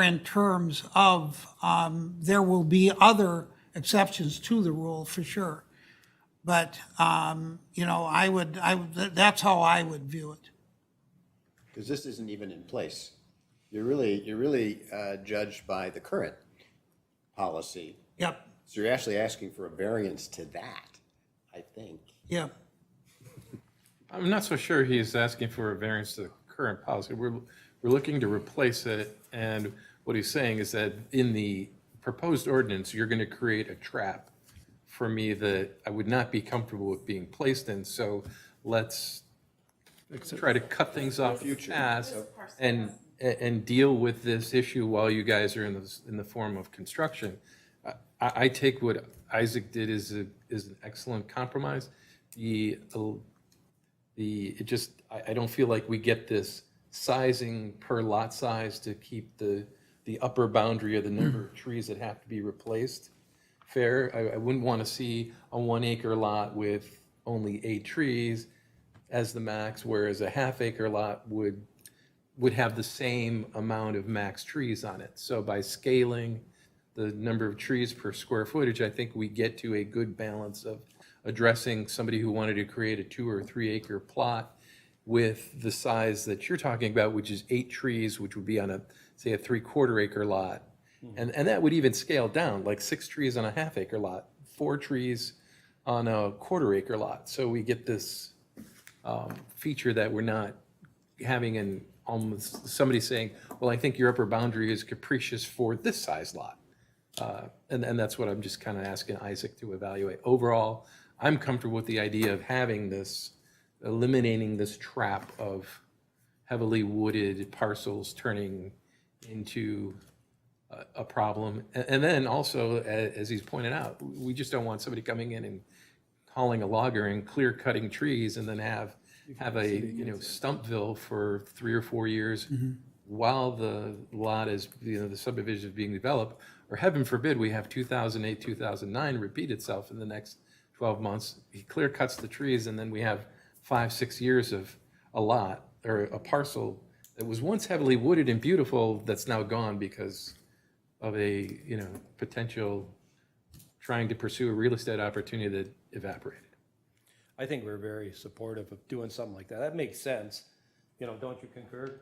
S1: in terms of there will be other exceptions to the rule for sure. But that's how I would view it.
S3: Because this isn't even in place. You're really judged by the current policy.
S1: Yep.
S3: So you're actually asking for a variance to that, I think.
S1: Yeah.
S4: I'm not so sure he's asking for a variance to the current policy. We're looking to replace it, and what he's saying is that in the proposed ordinance, you're going to create a trap for me that I would not be comfortable with being placed in. So let's try to cut things off the path and deal with this issue while you guys are in the form of construction. I take what Isaac did is an excellent compromise. I don't feel like we get this sizing per lot size to keep the upper boundary of the number of trees that have to be replaced fair. I wouldn't want to see a 1 acre lot with only 8 trees as the max, whereas a half-acre lot would have the same amount of max trees on it. So by scaling the number of trees per square footage, I think we get to a good balance of addressing somebody who wanted to create a 2 or 3 acre plot with the size that you're talking about, which is 8 trees, which would be on a 3/4 acre lot. And that would even scale down, like 6 trees on a half-acre lot, 4 trees on a 1/4 acre lot. So we get this feature that we're not having almost somebody saying, well, I think your upper boundary is capricious for this size lot. And that's what I'm just kind of asking Isaac to evaluate. Overall, I'm comfortable with the idea of having this, eliminating this trap of heavily wooded parcels turning into a problem. And then also, as he's pointed out, we just don't want somebody coming in and hauling a logger and clear cutting trees and then have a Stumpville for 3 or 4 years while the lot is, the subdivision is being developed. Or heaven forbid, we have 2008, 2009 repeat itself in the next 12 months. He clear cuts the trees, and then we have 5-6 years of a lot or a parcel that was once heavily wooded and beautiful that's now gone because of a potential trying to pursue a real estate opportunity that evaporated.
S8: I think we're very supportive of doing something like that. That makes sense. Don't you concur?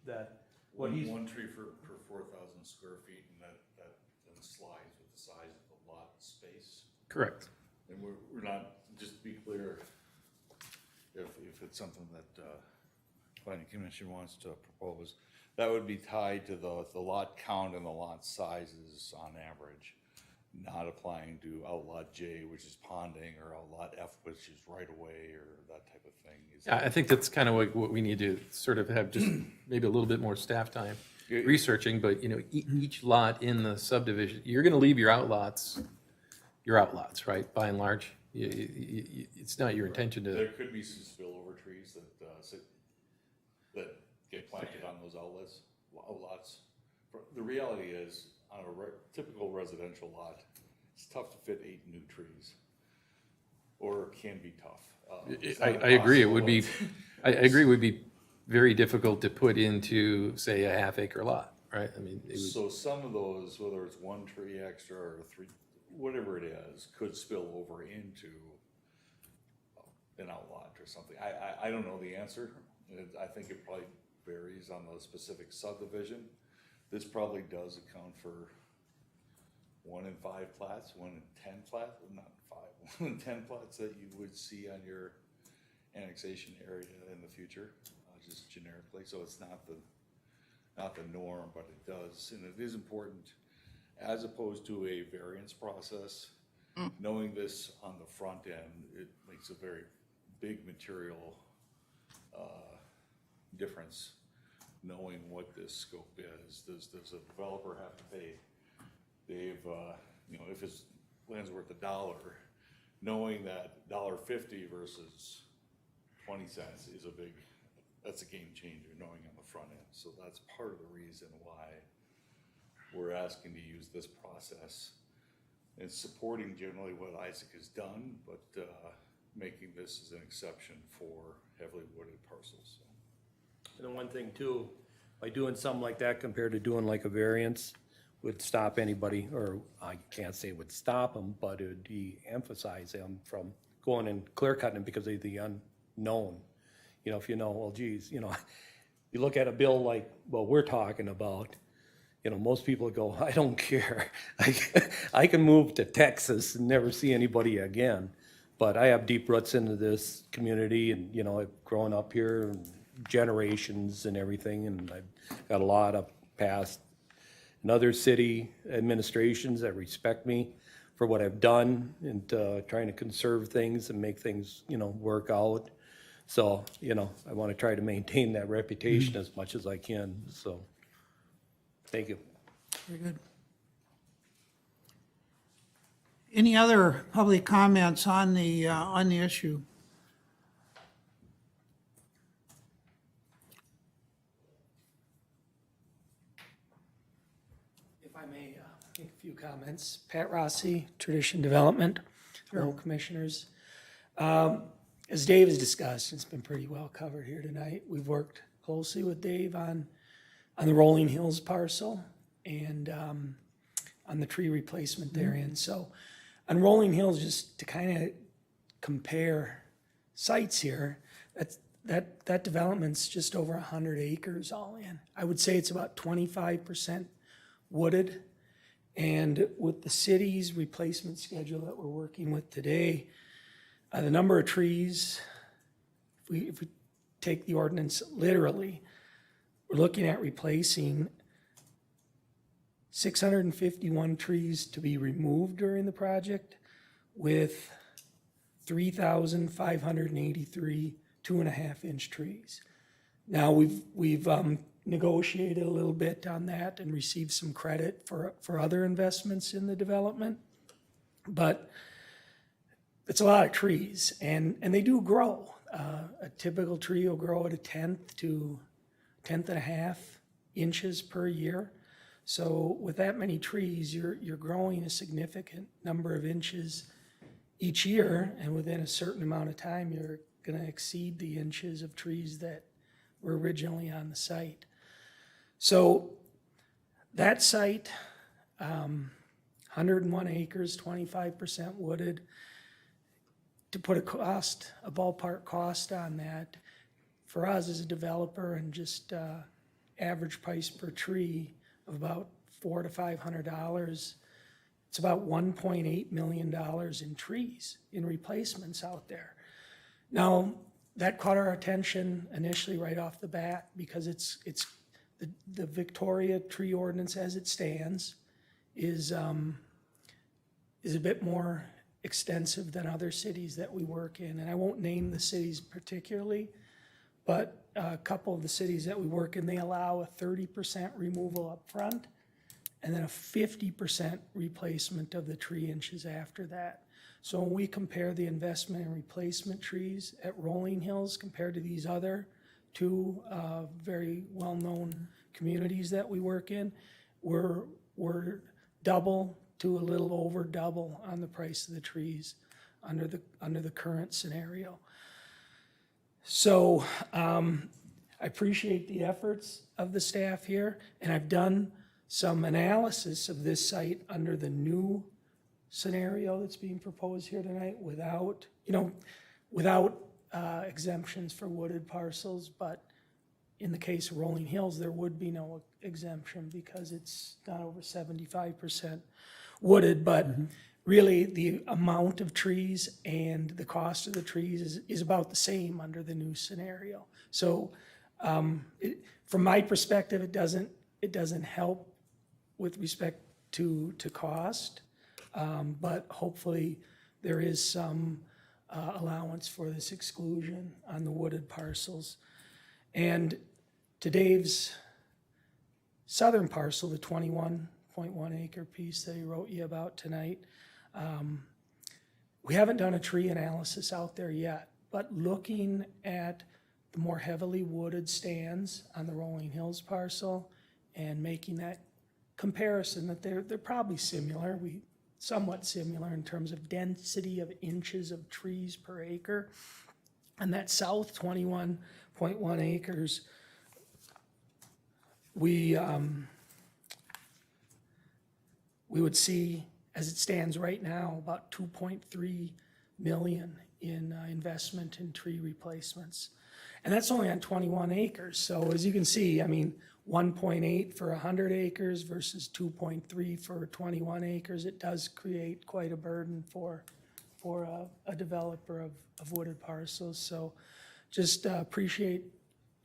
S8: That what he's.
S9: One tree per 4,000 square feet, and that then slides with the size of the lot space.
S4: Correct.
S9: And we're not, just to be clear, if it's something that planning commission wants to propose, that would be tied to the lot count and the lot sizes on average, not applying to outlot J, which is ponding, or outlot F, which is right away, or that type of thing.
S4: I think that's kind of what we need to sort of have, just maybe a little bit more staff time researching, but each lot in the subdivision, you're gonna leave your outlots, right, by and large? It's not your intention to,
S9: There could be some spillover trees that get planted on those outlots. The reality is, on a typical residential lot, it's tough to fit 8 new trees, or it can be tough. It's not
S4: I agree, it would be,
S9: impossible.
S4: I agree, it would be very difficult to put into, say, a half-acre lot, right? I mean, it would.
S9: So some of those, whether it's 1 tree extra or 3, whatever it is, could spill over into an outlot or something. I don't know the answer. I think it probably varies on the specific subdivision. This probably does account for 1 in 5 plats, 1 in 10 plats, not 5, 1 in 10 plats that you would see on your annexation area in the future, just generically. So it's not the norm, but it does, and it is important, as opposed to a variance process. Knowing this on the front end, it makes a very big material difference, knowing what this scope is. Does a developer have to pay Dave, if his land's worth $1, knowing that $1.50 versus 20 cents is that's a game changer, knowing on the front end. So that's part of the reason why we're asking to use this process and supporting generally what Isaac has done, but making this as an exception for heavily wooded parcels.
S8: And then one thing too, by doing something like that compared to doing like a variance, would stop anybody, or I can't say would stop them, but it would de-emphasize them from going and clear cutting them because of the unknown. If well, geez, you look at a bill like what we're talking about, most people go, I don't care. I can move to Texas and never see anybody again. But I have deep roots into this community, and, I've grown up here, and generations and everything, and I've got a lot of past and other city administrations that respect me for what I've done and trying to conserve things and make things, work out. So, I want to try to maintain that reputation as much as I can, so, thank you.
S1: Very good. Any other public comments on the issue?
S11: If I may make a few comments. Pat Rossi, Tradition Development. Hello, Commissioners. As Dave has discussed, it's been pretty well covered here tonight. We've worked closely with Dave on the Rolling Hills parcel and on the tree replacement therein. So on Rolling Hills, just to kind of compare sites here, that development's just over 100 acres all in. I would say it's about 25% wooded. And with the city's replacement schedule that we're working with today, the number of trees, if we take the ordinance literally, we're looking at replacing 651 trees to be removed during the project with 3,583 2.5-inch trees. Now, we've negotiated a little bit on that and received some credit for other investments in the development, but it's a lot of trees, and they do grow. A typical tree will grow at 1/10 to 1.5 inches per year. So with that many trees, you're growing a significant number of inches each year, and within a certain amount of time, you're going to exceed the inches of trees that were originally on the site. So that site, 101 acres, 25% wooded. To put a ballpark cost on that, for us as a developer, and just average price per tree of about $400 to $500, it's about $1.8 million in trees, in replacements out there. Now, that caught our attention initially right off the bat because it's the Victoria tree ordinance as it stands is is a bit more extensive than other cities that we work in. And I won't name the cities particularly, but a couple of the cities that we work in, they allow a 30% removal up front and then a 50% replacement of the tree inches after that. So when we compare the investment in replacement trees at Rolling Hills compared to these other two very well-known communities that we work in, we're double to a little over double on the price of the trees under the current scenario. So I appreciate the efforts of the staff here, and I've done some analysis of this site under the new scenario that's being proposed here tonight without exemptions for wooded parcels, but in the case of Rolling Hills, there would be no exemption because it's not over 75% wooded, but really the amount of trees and the cost of the trees is about the same under the new scenario. So from my perspective, it doesn't help with respect to cost, but hopefully there is some allowance for this exclusion on the wooded parcels. And to Dave's southern parcel, the 21.1 acre piece that he wrote you about tonight, we haven't done a tree analysis out there yet, but looking at the more heavily wooded stands on the Rolling Hills parcel and making that comparison that they're probably similar, somewhat similar in terms of density of inches of trees per acre. And that south 21.1 acres, we would see, as it stands right now, about 2.3 million in investment in tree replacements. And that's only on 21 acres. So as you can see, I mean, 1.8 for 100 acres versus 2.3 for 21 acres, it does create quite a burden for a developer of wooded parcels. So just appreciate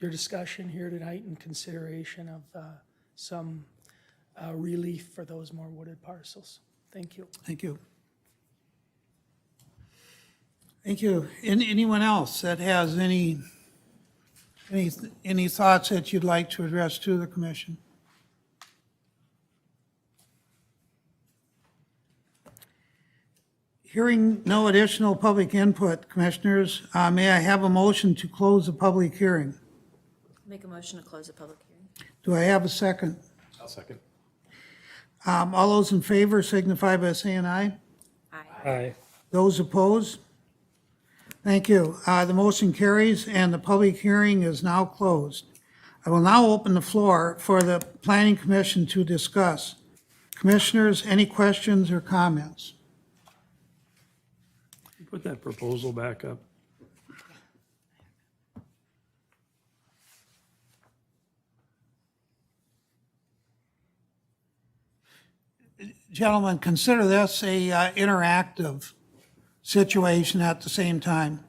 S11: your discussion here tonight and consideration of some relief for those more wooded parcels. Thank you.
S1: Thank you. Thank you. Anyone else that has any thoughts that you'd like to address to the commission? Hearing no additional public input, commissioners, may I have a motion to close the public hearing?
S7: Make a motion to close the public hearing.
S1: Do I have a second?
S4: I'll second.
S1: All those in favor signify by saying aye.
S7: Aye.
S5: Aye.
S1: Those opposed? Thank you. The motion carries and the public hearing is now closed. I will now open the floor for the Planning Commission to discuss. Commissioners, any questions or comments?
S5: Put that proposal back up.
S1: Gentlemen, consider this a interactive situation at the same time.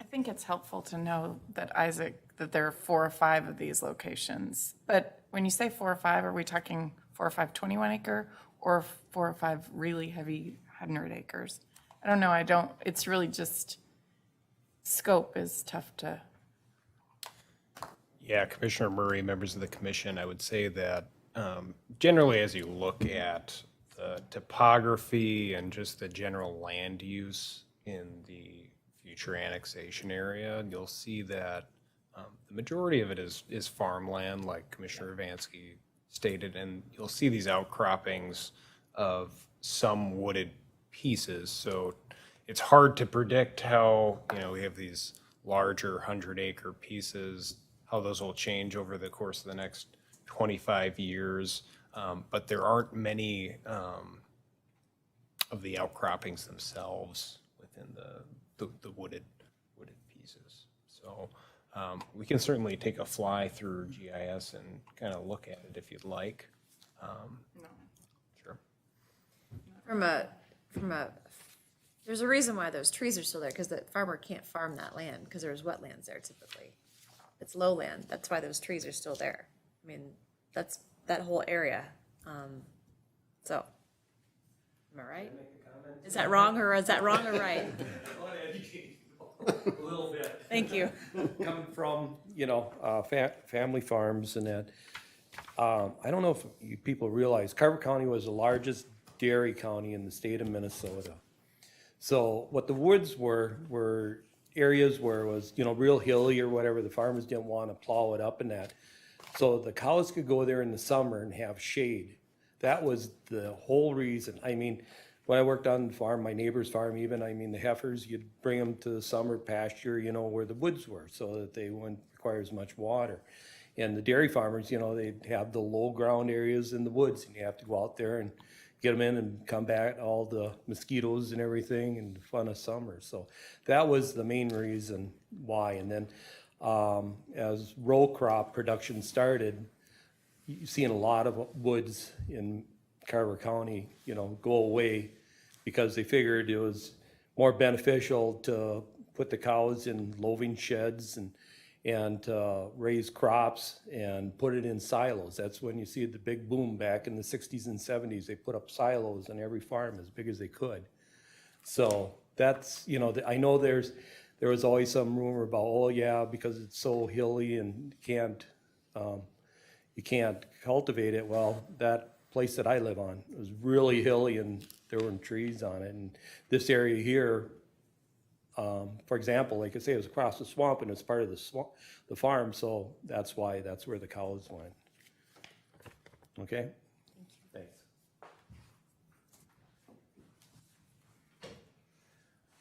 S2: I think it's helpful to know that, Isaac, that there are 4 or 5 of these locations. But when you say 4 or 5, are we talking 4 or 5 21 acre or 4 or 5 really heavy 100 acres? I don't know. It's really just, scope is tough to.
S6: Yeah, Commissioner Murray, members of the commission, I would say that generally as you look at the topography and just the general land use in the future annexation area, you'll see that the majority of it is farmland, like Commissioner Vansky stated, and you'll see these outcroppings of some wooded pieces. So it's hard to predict how, we have these larger 100-acre pieces, how those will change over the course of the next 25 years. But there aren't many of the outcroppings themselves within the wooded pieces. So we can certainly take a fly through GIS and kind of look at it if you'd like. Sure.
S7: From a There's a reason why those trees are still there, because the farmer can't farm that land, because there's wetlands there typically. It's lowland, that's why those trees are still there. I mean, that's that whole area. So, am I right? Is that wrong or right?
S8: A little bit.
S7: Thank you.
S8: Coming from, family farms and that, I don't know if you people realize, Carver County was the largest dairy county in the state of Minnesota. So what the woods were areas where it was, real hilly or whatever, the farmers didn't want to plow it up and that. So the cows could go there in the summer and have shade. That was the whole reason. I mean, when I worked on the farm, my neighbor's farm even, the heifers, you'd bring them to the summer pasture, where the woods were, so that they wouldn't require as much water. And the dairy farmers, they'd have the low ground areas in the woods, and you have to go out there and get them in and combat all the mosquitoes and everything and the fun of summer. So that was the main reason why. And then as row crop production started, you're seeing a lot of woods in Carver County, go away because they figured it was more beneficial to put the cows in loafing sheds and raise crops and put it in silos. That's when you see the big boom back in the 60s and 70s. They put up silos on every farm as big as they could. So that's, I know there was always some rumor about, oh yeah, because it's so hilly and you can't cultivate it. Well, that place that I live on was really hilly and there weren't trees on it. And this area here, for example, like I say, it was across the swamp and it's part of the farm, so that's where the cows went. Okay? Thanks.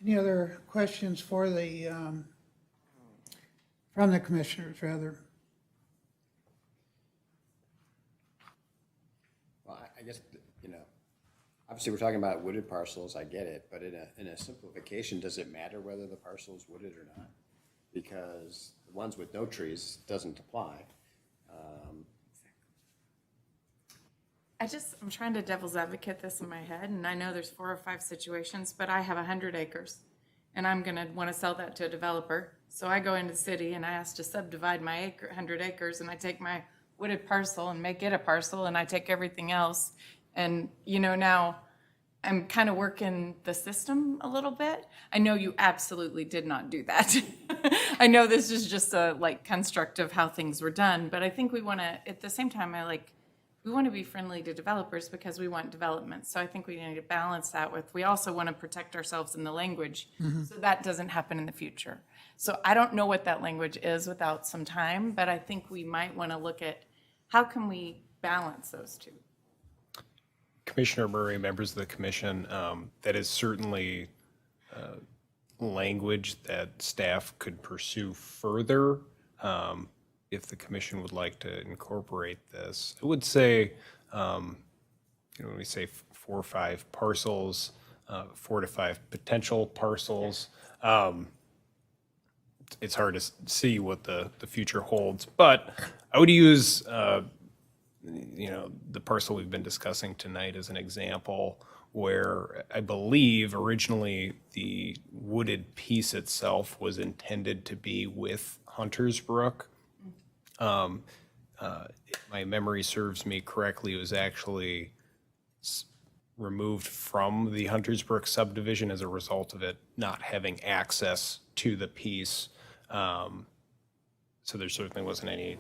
S1: Any other questions for from the commissioners, rather?
S3: Well, I guess, obviously we're talking about wooded parcels, I get it, but in a simplification, does it matter whether the parcel is wooded or not? Because the ones with no trees doesn't apply.
S2: I'm trying to devil's advocate this in my head, and I know there's 4 or 5 situations, but I have 100 acres, and I'm gonna wanna sell that to a developer. So I go into the city and I ask to subdivide my 100 acres, and I take my wooded parcel and make it a parcel, and I take everything else. And, now I'm kind of working the system a little bit. I know you absolutely did not do that. I know this is just a construct of how things were done, but I think we want to, at the same time, we want to be friendly to developers because we want development. So I think we need to balance that with, we also want to protect ourselves in the language so that doesn't happen in the future. So I don't know what that language is without some time, but I think we might want to look at how can we balance those two.
S6: Commissioner Murray, members of the commission, that is certainly language that staff could pursue further if the commission would like to incorporate this. I would say, when we say 4 or 5 parcels, 4 to 5 potential parcels, it's hard to see what the future holds. But I would use the parcel we've been discussing tonight as an example where I believe originally the wooded piece itself was intended to be with Hunter's Brook. My memory serves me correctly, it was actually removed from the Hunter's Brook subdivision as a result of it not having access to the piece. So there certainly wasn't any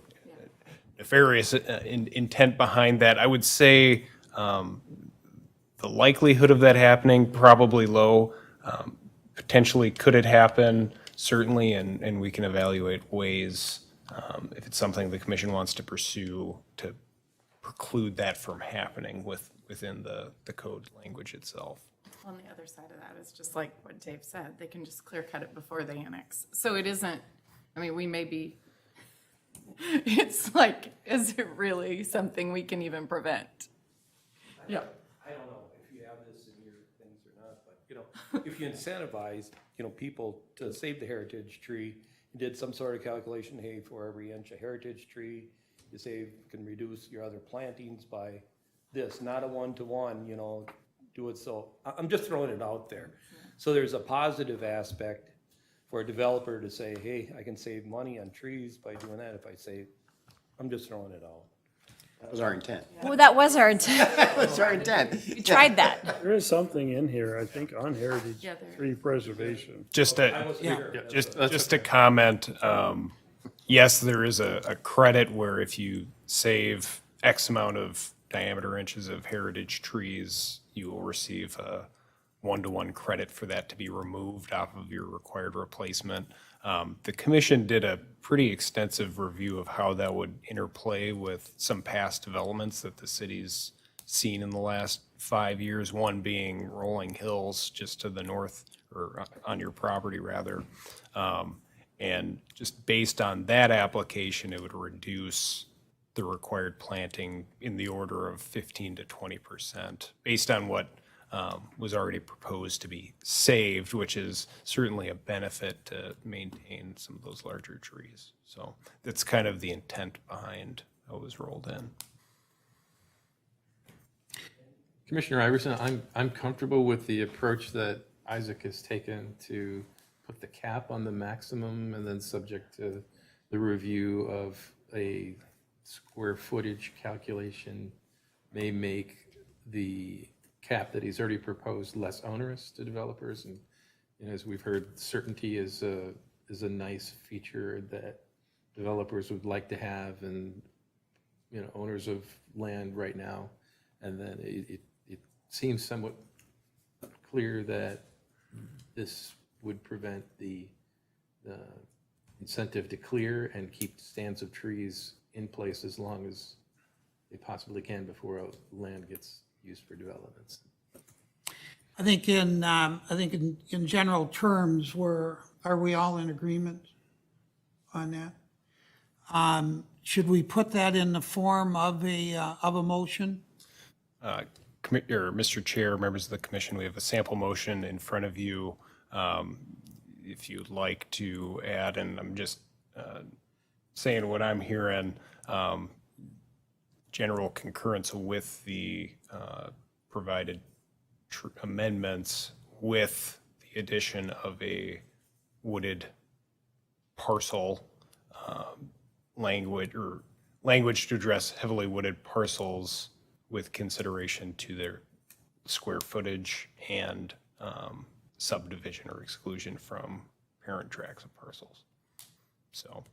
S6: nefarious intent behind that. I would say the likelihood of that happening, probably low. Potentially, could it happen? Certainly, and we can evaluate ways, if it's something the commission wants to pursue, to preclude that from happening within the code language itself.
S2: On the other side of that is just like what Dave said, they can just clear cut it before they annex. So it isn't, we may be, it's is it really something we can even prevent? Yeah.
S8: I don't know if you have this in your things or not, but, if you incentivize, people to save the heritage tree, you did some sort of calculation, hey, for every inch of heritage tree, you can reduce your other plantings by this, not a 1-to-1, do it, so I'm just throwing it out there. So there's a positive aspect for a developer to say, hey, I can save money on trees by doing that if I say, I'm just throwing it out.
S3: That was our intent.
S7: Well, that was our intent.
S3: That was our intent.
S7: We tried that.
S5: There is something in here, I think, on heritage
S2: Yeah, there-
S5: tree preservation.
S6: Just
S8: I
S6: a,
S8: wasn't sure.
S6: just to comment, yes, there is a credit where if you save X amount of diameter inches of heritage trees, you will receive a one-to-one credit for that to be removed off of your required replacement. The commission did a pretty extensive review of how that would interplay with some past developments that the city's seen in the last 5 years, one being Rolling Hills just to the north, or on your property rather. And just based on that application, it would reduce the required planting in the order of 15 to 20%, based on what was already proposed to be saved, which is certainly a benefit to maintain some of those larger trees. So that's kind of the intent behind how it was rolled in.
S4: Commissioner Iverson, I'm comfortable with the approach that Isaac has taken to put the cap on the maximum and then subject to the review of a square footage calculation may make the cap that he's already proposed less onerous to developers. And as we've heard, certainty is a nice feature that developers would like to have, and owners of land right now. And then it seems somewhat clear that this would prevent the incentive to clear and keep stands of trees in place as long as they possibly can before land gets used for developments.
S1: I think in general terms, are we all in agreement on that? Should we put that in the form of a motion?
S6: Mr. Chair, members of the commission, we have a sample motion in front of you. If you'd like to add, and I'm just saying what I'm hearing, general concurrence with the provided amendments with the addition of a wooded parcel language to address heavily wooded parcels with consideration to their square footage and subdivision or exclusion from parent tracts of parcels. So.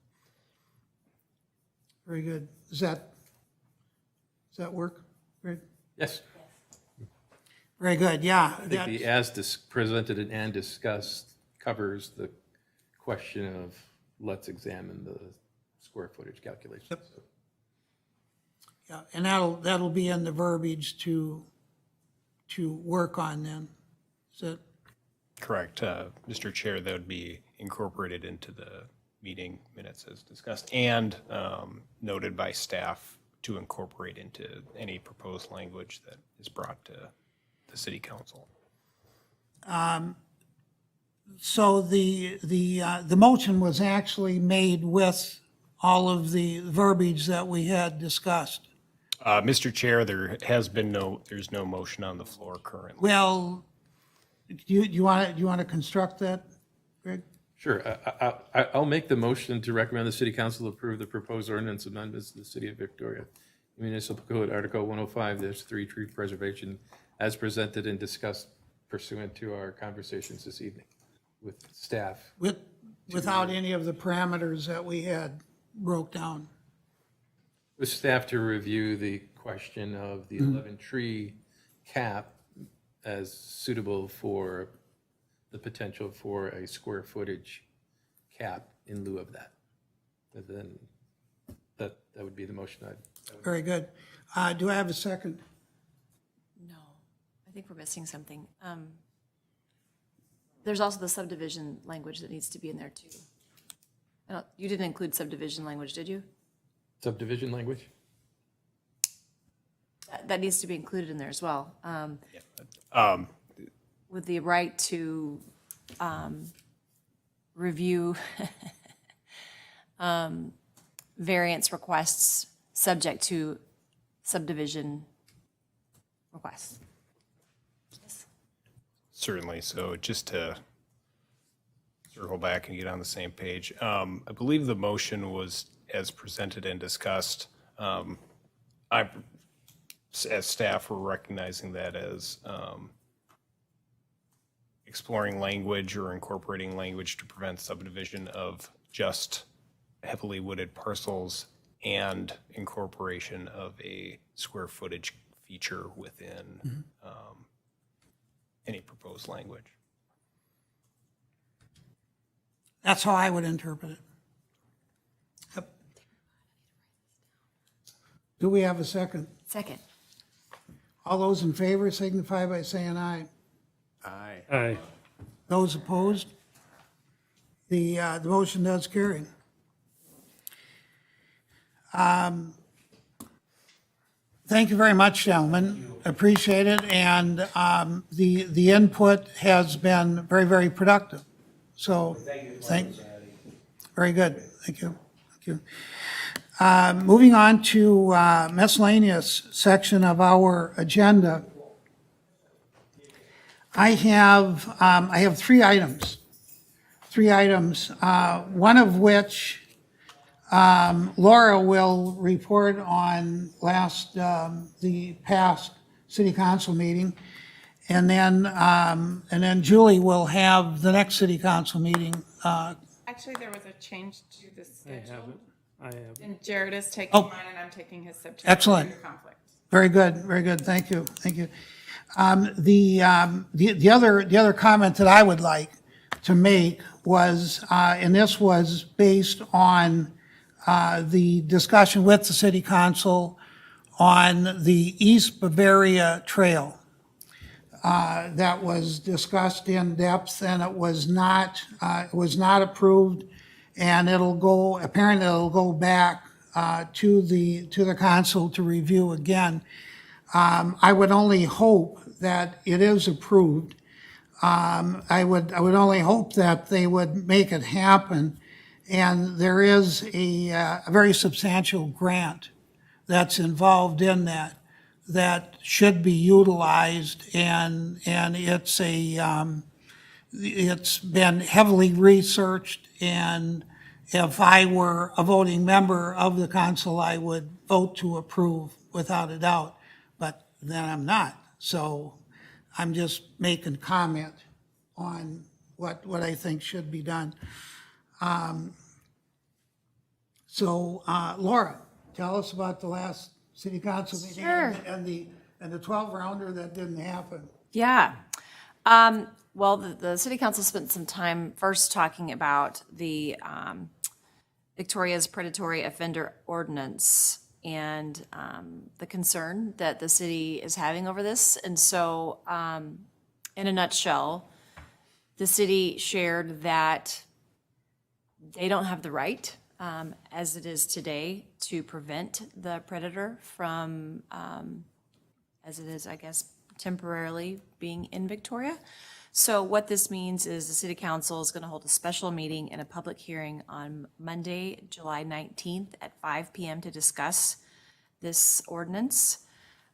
S1: Very good. Does that work? Very,
S4: Yes.
S1: very good, yeah.
S4: I think the as presented and discussed covers the question of let's examine the square footage calculation.
S1: Yep. Yeah, and that'll be in the verbiage to work on then. Is that,
S6: Correct. Mr. Chair, that would be incorporated into the meeting minutes as discussed and noted by staff to incorporate into any proposed language that is brought to the city council.
S1: so the motion was actually made with all of the verbiage that we had discussed.
S6: Mr. Chair, there's no motion on the floor currently.
S1: Well, you want to construct that, Greg?
S4: Sure. I'll make the motion to recommend the city council approve the proposed ordinance amendments to the city of Victoria Municipal Code Article 105-3 tree preservation as presented and discussed pursuant to our conversations this evening with staff.
S1: Without any of the parameters that we had broke down.
S4: With staff to review the question of the 11 tree cap as suitable for the potential for a square footage cap in lieu of that. And then that would be the motion
S1: Very good. Do I have a second?
S7: No, I think we're missing something. There's also the subdivision language that needs to be in there too. You didn't include subdivision language, did you?
S4: Subdivision language?
S7: That needs to be included in there as well. With the right to review variance requests subject to subdivision requests.
S6: Certainly. So just to circle back and get on the same page, I believe the motion was as presented and discussed. I, as staff, were recognizing that as exploring language or incorporating language to prevent subdivision of just heavily wooded parcels and incorporation of a square footage feature within any proposed language.
S1: That's how I would interpret it. Yep. Do we have a second?
S7: Second.
S1: All those in favor signify by saying aye.
S3: Aye.
S5: Aye.
S1: Those opposed? The motion does carry. Thank you very much, gentlemen. Appreciate it, and the input has been very, very productive. So, very good. Thank you. Thank you. Moving on to miscellaneous section of our agenda. I have three items. One of which Laura will report on the past city council meeting. And then Julie will have the next city council meeting.
S2: Actually, there was a change to the schedule.
S5: I have.
S2: And Jared is taking
S1: Oh.
S2: mine and I'm taking his September.
S1: Excellent.
S2: due to conflict.
S1: Very good, very good. Thank you, thank you. The other comment that I would like to make was, and this was based on the discussion with the city council on the East Bavaria Trail. That was discussed in depth, and it was not approved, and apparently it'll go back to the council to review again. I would only hope that it is approved. I would only hope that they would make it happen, and there is a very substantial grant that's involved in that should be utilized, and it's been heavily researched, and if I were a voting member of the council, I would vote to approve without a doubt, but then I'm not. So I'm just making comment on what I think should be done. Laura, tell us about the last city council meeting
S7: Sure.
S1: and the 12-rounder that didn't happen.
S7: Yeah. Well, the city council spent some time first talking about the Victoria's predatory offender ordinance and the concern that the city is having over this. And so, in a nutshell, the city shared that they don't have the right, as it is today, to prevent the predator from, as it is, I guess, temporarily being in Victoria. So what this means is the city council is going to hold a special meeting and a public hearing on Monday, July 19th at 5 p.m. to discuss this ordinance.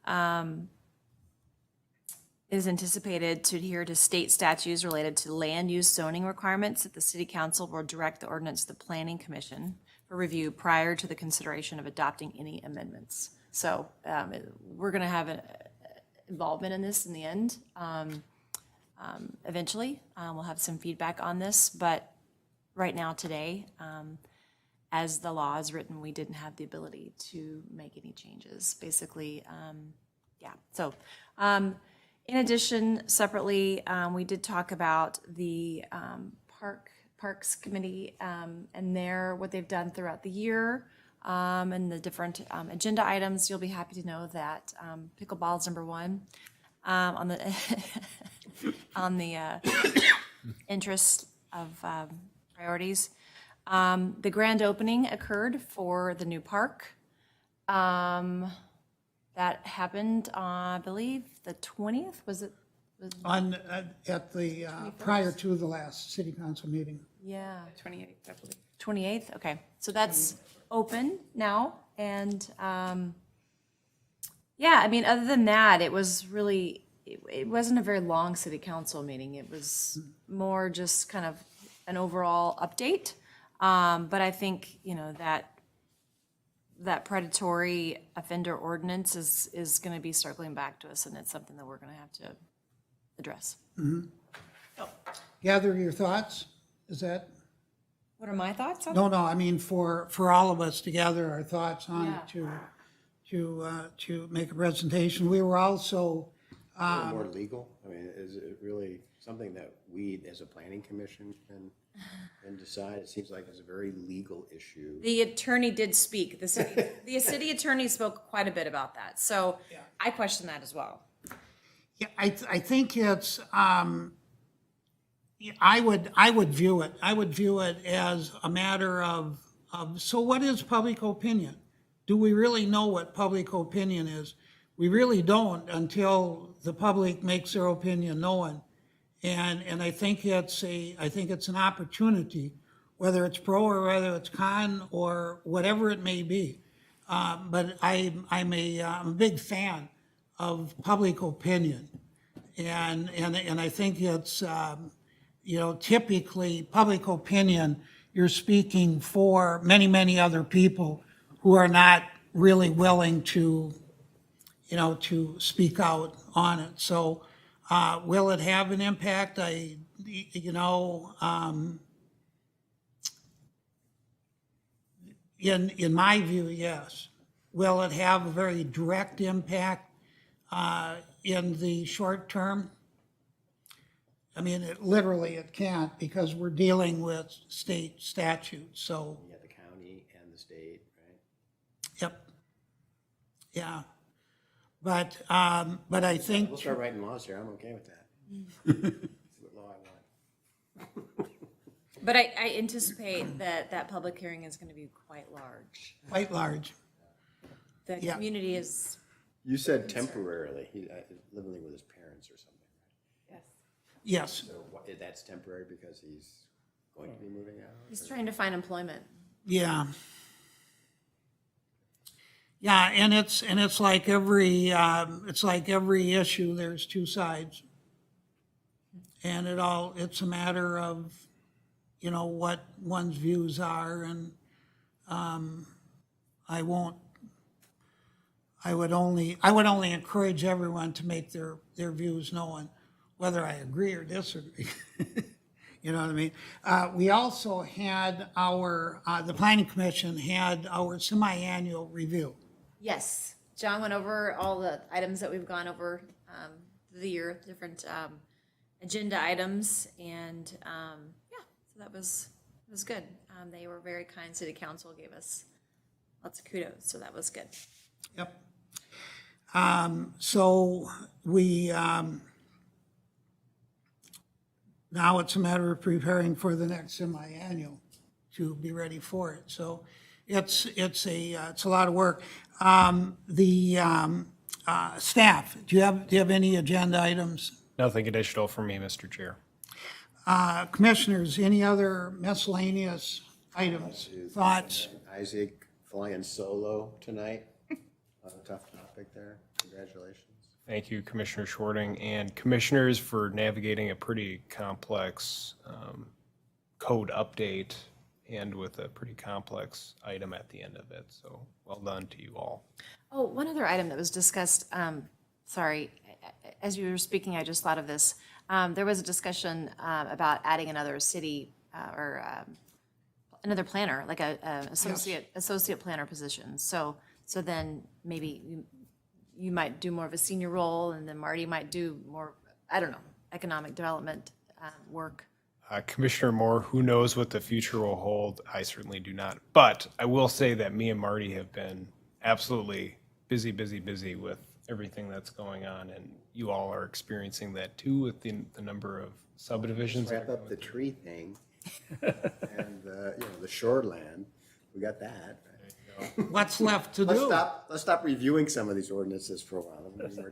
S7: It is anticipated to adhere to state statutes related to land use zoning requirements that the city council will direct the ordinance to the planning commission for review prior to the consideration of adopting any amendments. So we're going to have an involvement in this in the end. Eventually, we'll have some feedback on this, but right now, today, as the law is written, we didn't have the ability to make any changes, basically. Yeah, so in addition, separately, we did talk about the Parks Committee and what they've done throughout the year and the different agenda items. You'll be happy to know that pickleball is number one on the on the interest of priorities. The grand opening occurred for the new park. That happened on, I believe, the 20th, was it?
S1: At the, prior to the last city council meeting.
S7: Yeah.
S2: 28th, I believe.
S7: 28th, okay. So that's open now, and, yeah, I mean, other than that, it was really it wasn't a very long city council meeting. It was more just kind of an overall update. But I think, you know, that predatory offender ordinance is going to be circling back to us, and it's something that we're going to have to address.
S1: Gather your thoughts? Is that?
S7: What are my thoughts on it?
S1: No, I mean, for all of us to gather our thoughts on it, to make a presentation. We were also,
S3: More legal? I mean, is it really something that we, as a planning commission, can decide? It seems like it's a very legal issue.
S7: The attorney did speak. The city attorney spoke quite a bit about that. So I question that as well.
S1: yeah, I think it's, I would view it as a matter of, so what is public opinion? Do we really know what public opinion is? We really don't until the public makes their opinion known. And I think it's an opportunity, whether it's pro or whether it's con or whatever it may be. But I'm a big fan of public opinion. And I think it's, you know, typically public opinion, you're speaking for many, many other people who are not really willing to, you know, to speak out on it. So, will it have an impact? In my view, yes. Will it have a very direct impact, in the short term? I mean, it can't, because we're dealing with state statutes, so,
S3: You got the county and the state, right?
S1: yep. Yeah. But I think.
S3: We'll start writing laws here. I'm okay with that. What law I want.
S7: But I anticipate that public hearing is going to be quite large.
S1: Quite large.
S7: The
S1: Yeah.
S7: community is,
S3: You said temporarily, he's living with his parents or something.
S1: Yes.
S3: So that's temporary because he's going to be moving out?
S7: he's trying to find employment.
S1: Yeah. Yeah, and it's like every issue, there's two sides. And it's a matter of, you know, what one's views are, and I would only encourage everyone to make their views known, whether I agree or disagree. You know what I mean? We also had the Planning Commission had our semi-annual review.
S7: Yes, John went over all the items that we've gone over through the year, different agenda items, and so that was good. They were very kind. City Council gave us lots of kudos, so that was good.
S1: Yep. So we, now it's a matter of preparing for the next semi-annual to be ready for it. So it's a lot of work. Staff, do you have any agenda items?
S6: Nothing additional from me, Mr. Chair.
S1: Commissioners, any other miscellaneous items, thoughts?
S3: Isaac flying solo tonight. A tough topic there. Congratulations.
S6: Thank you, Commissioner Shorting, and commissioners for navigating a pretty complex code update and with a pretty complex item at the end of it. So well done to you all.
S7: Oh, one other item that was discussed, sorry, as you were speaking, I just thought of this. There was a discussion about adding another city or another planner, like a associate planner position. So then maybe you might do more of a senior role, and then Marty might do more, I don't know, economic development work.
S6: Commissioner Moore, who knows what the future will hold? I certainly do not. But I will say that me and Marty have been absolutely busy with everything that's going on, and you all are experiencing that too with the number of subdivisions.
S3: Wrap up the tree thing and, the shoreland. We got that.
S1: What's left to do?
S3: Let's stop reviewing some of these ordinances for a while. Let's give them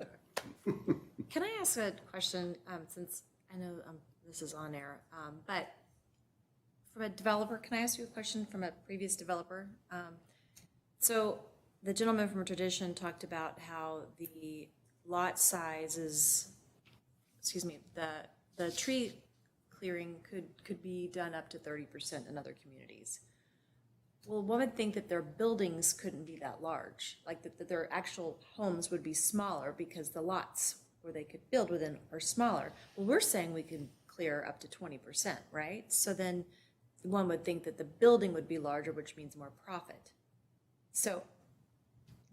S3: more time.
S7: Can I ask a question, since I know this is on air, but from a developer, can I ask you a question from a previous developer? So the gentleman from Tradition talked about how the lot sizes excuse me, the tree clearing could be done up to 30% in other communities. Well, one would think that their buildings couldn't be that large, like that their actual homes would be smaller because the lots where they could build within are smaller. Well, we're saying we can clear up to 20%, right? So then one would think that the building would be larger, which means more profit. So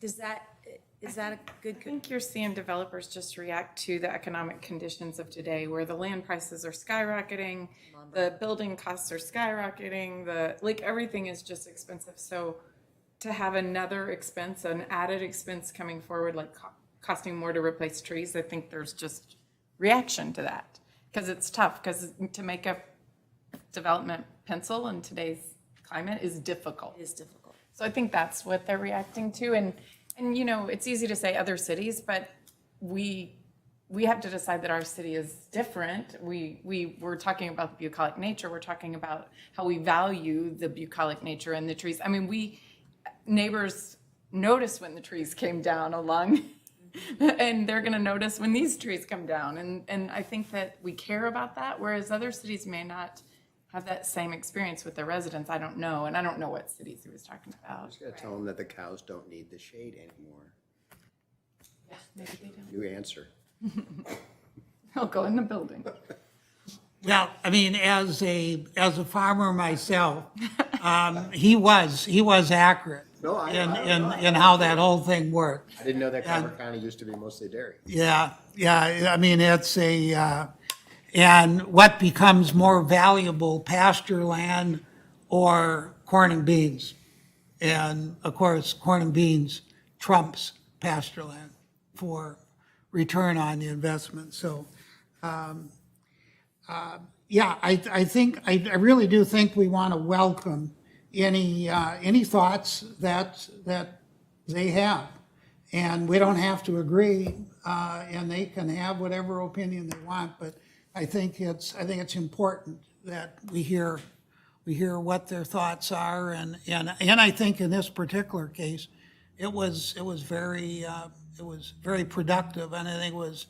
S7: is that a good?
S2: I think you're seeing developers just react to the economic conditions of today, where the land prices are skyrocketing, the building costs are skyrocketing, everything is just expensive. So to have another expense, an added expense coming forward, like costing more to replace trees, I think there's just reaction to that. Because it's tough, because to make a development pencil in today's climate is difficult.
S7: It is difficult.
S2: So I think that's what they're reacting to. And you know, it's easy to say other cities, but we have to decide that our city is different. We're talking about the bucolic nature. We're talking about how we value the bucolic nature and the trees. I mean, neighbors notice when the trees came down along, and they're going to notice when these trees come down. And I think that we care about that, whereas other cities may not have that same experience with their residents. I don't know, and I don't know what cities he was talking about.
S3: Just gotta tell them that the cows don't need the shade anymore.
S2: Yeah, maybe they don't.
S3: New answer.
S2: They'll go in the building.
S1: Well, I mean, as a farmer myself, he was accurate
S3: No,
S1: in how that whole thing worked.
S3: I didn't know that Carver County used to be mostly dairy.
S1: Yeah, I mean, it's and what becomes more valuable, pasture land or corn and beans? And of course, corn and beans trumps pasture land for return on the investment. So, yeah, I really do think we want to welcome any thoughts that they have. And we don't have to agree, and they can have whatever opinion they want, but I think it's important that we hear what their thoughts are, and I think in this particular case, it was very productive, and I think it was,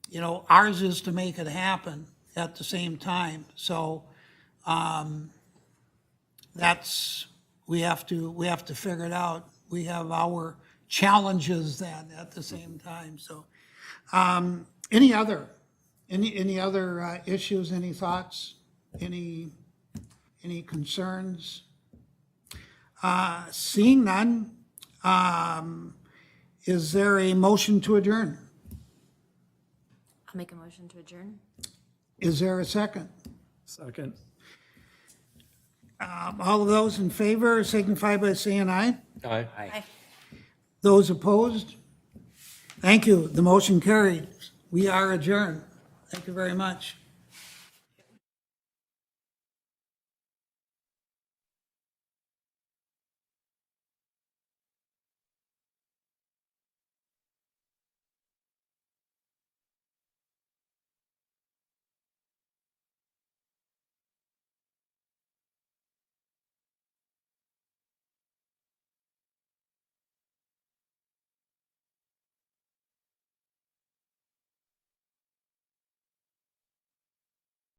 S1: you know, ours is to make it happen at the same time. So we have to figure it out. We have our challenges then at the same time. So any other issues, any thoughts, any concerns? Seeing none, is there a motion to adjourn?
S7: I'll make a motion to adjourn.
S1: Is there a second?
S5: Second.
S1: All of those in favor signify by saying aye.
S4: Aye.
S1: Those opposed? Thank you. The motion carried. We are adjourned. Thank you very much.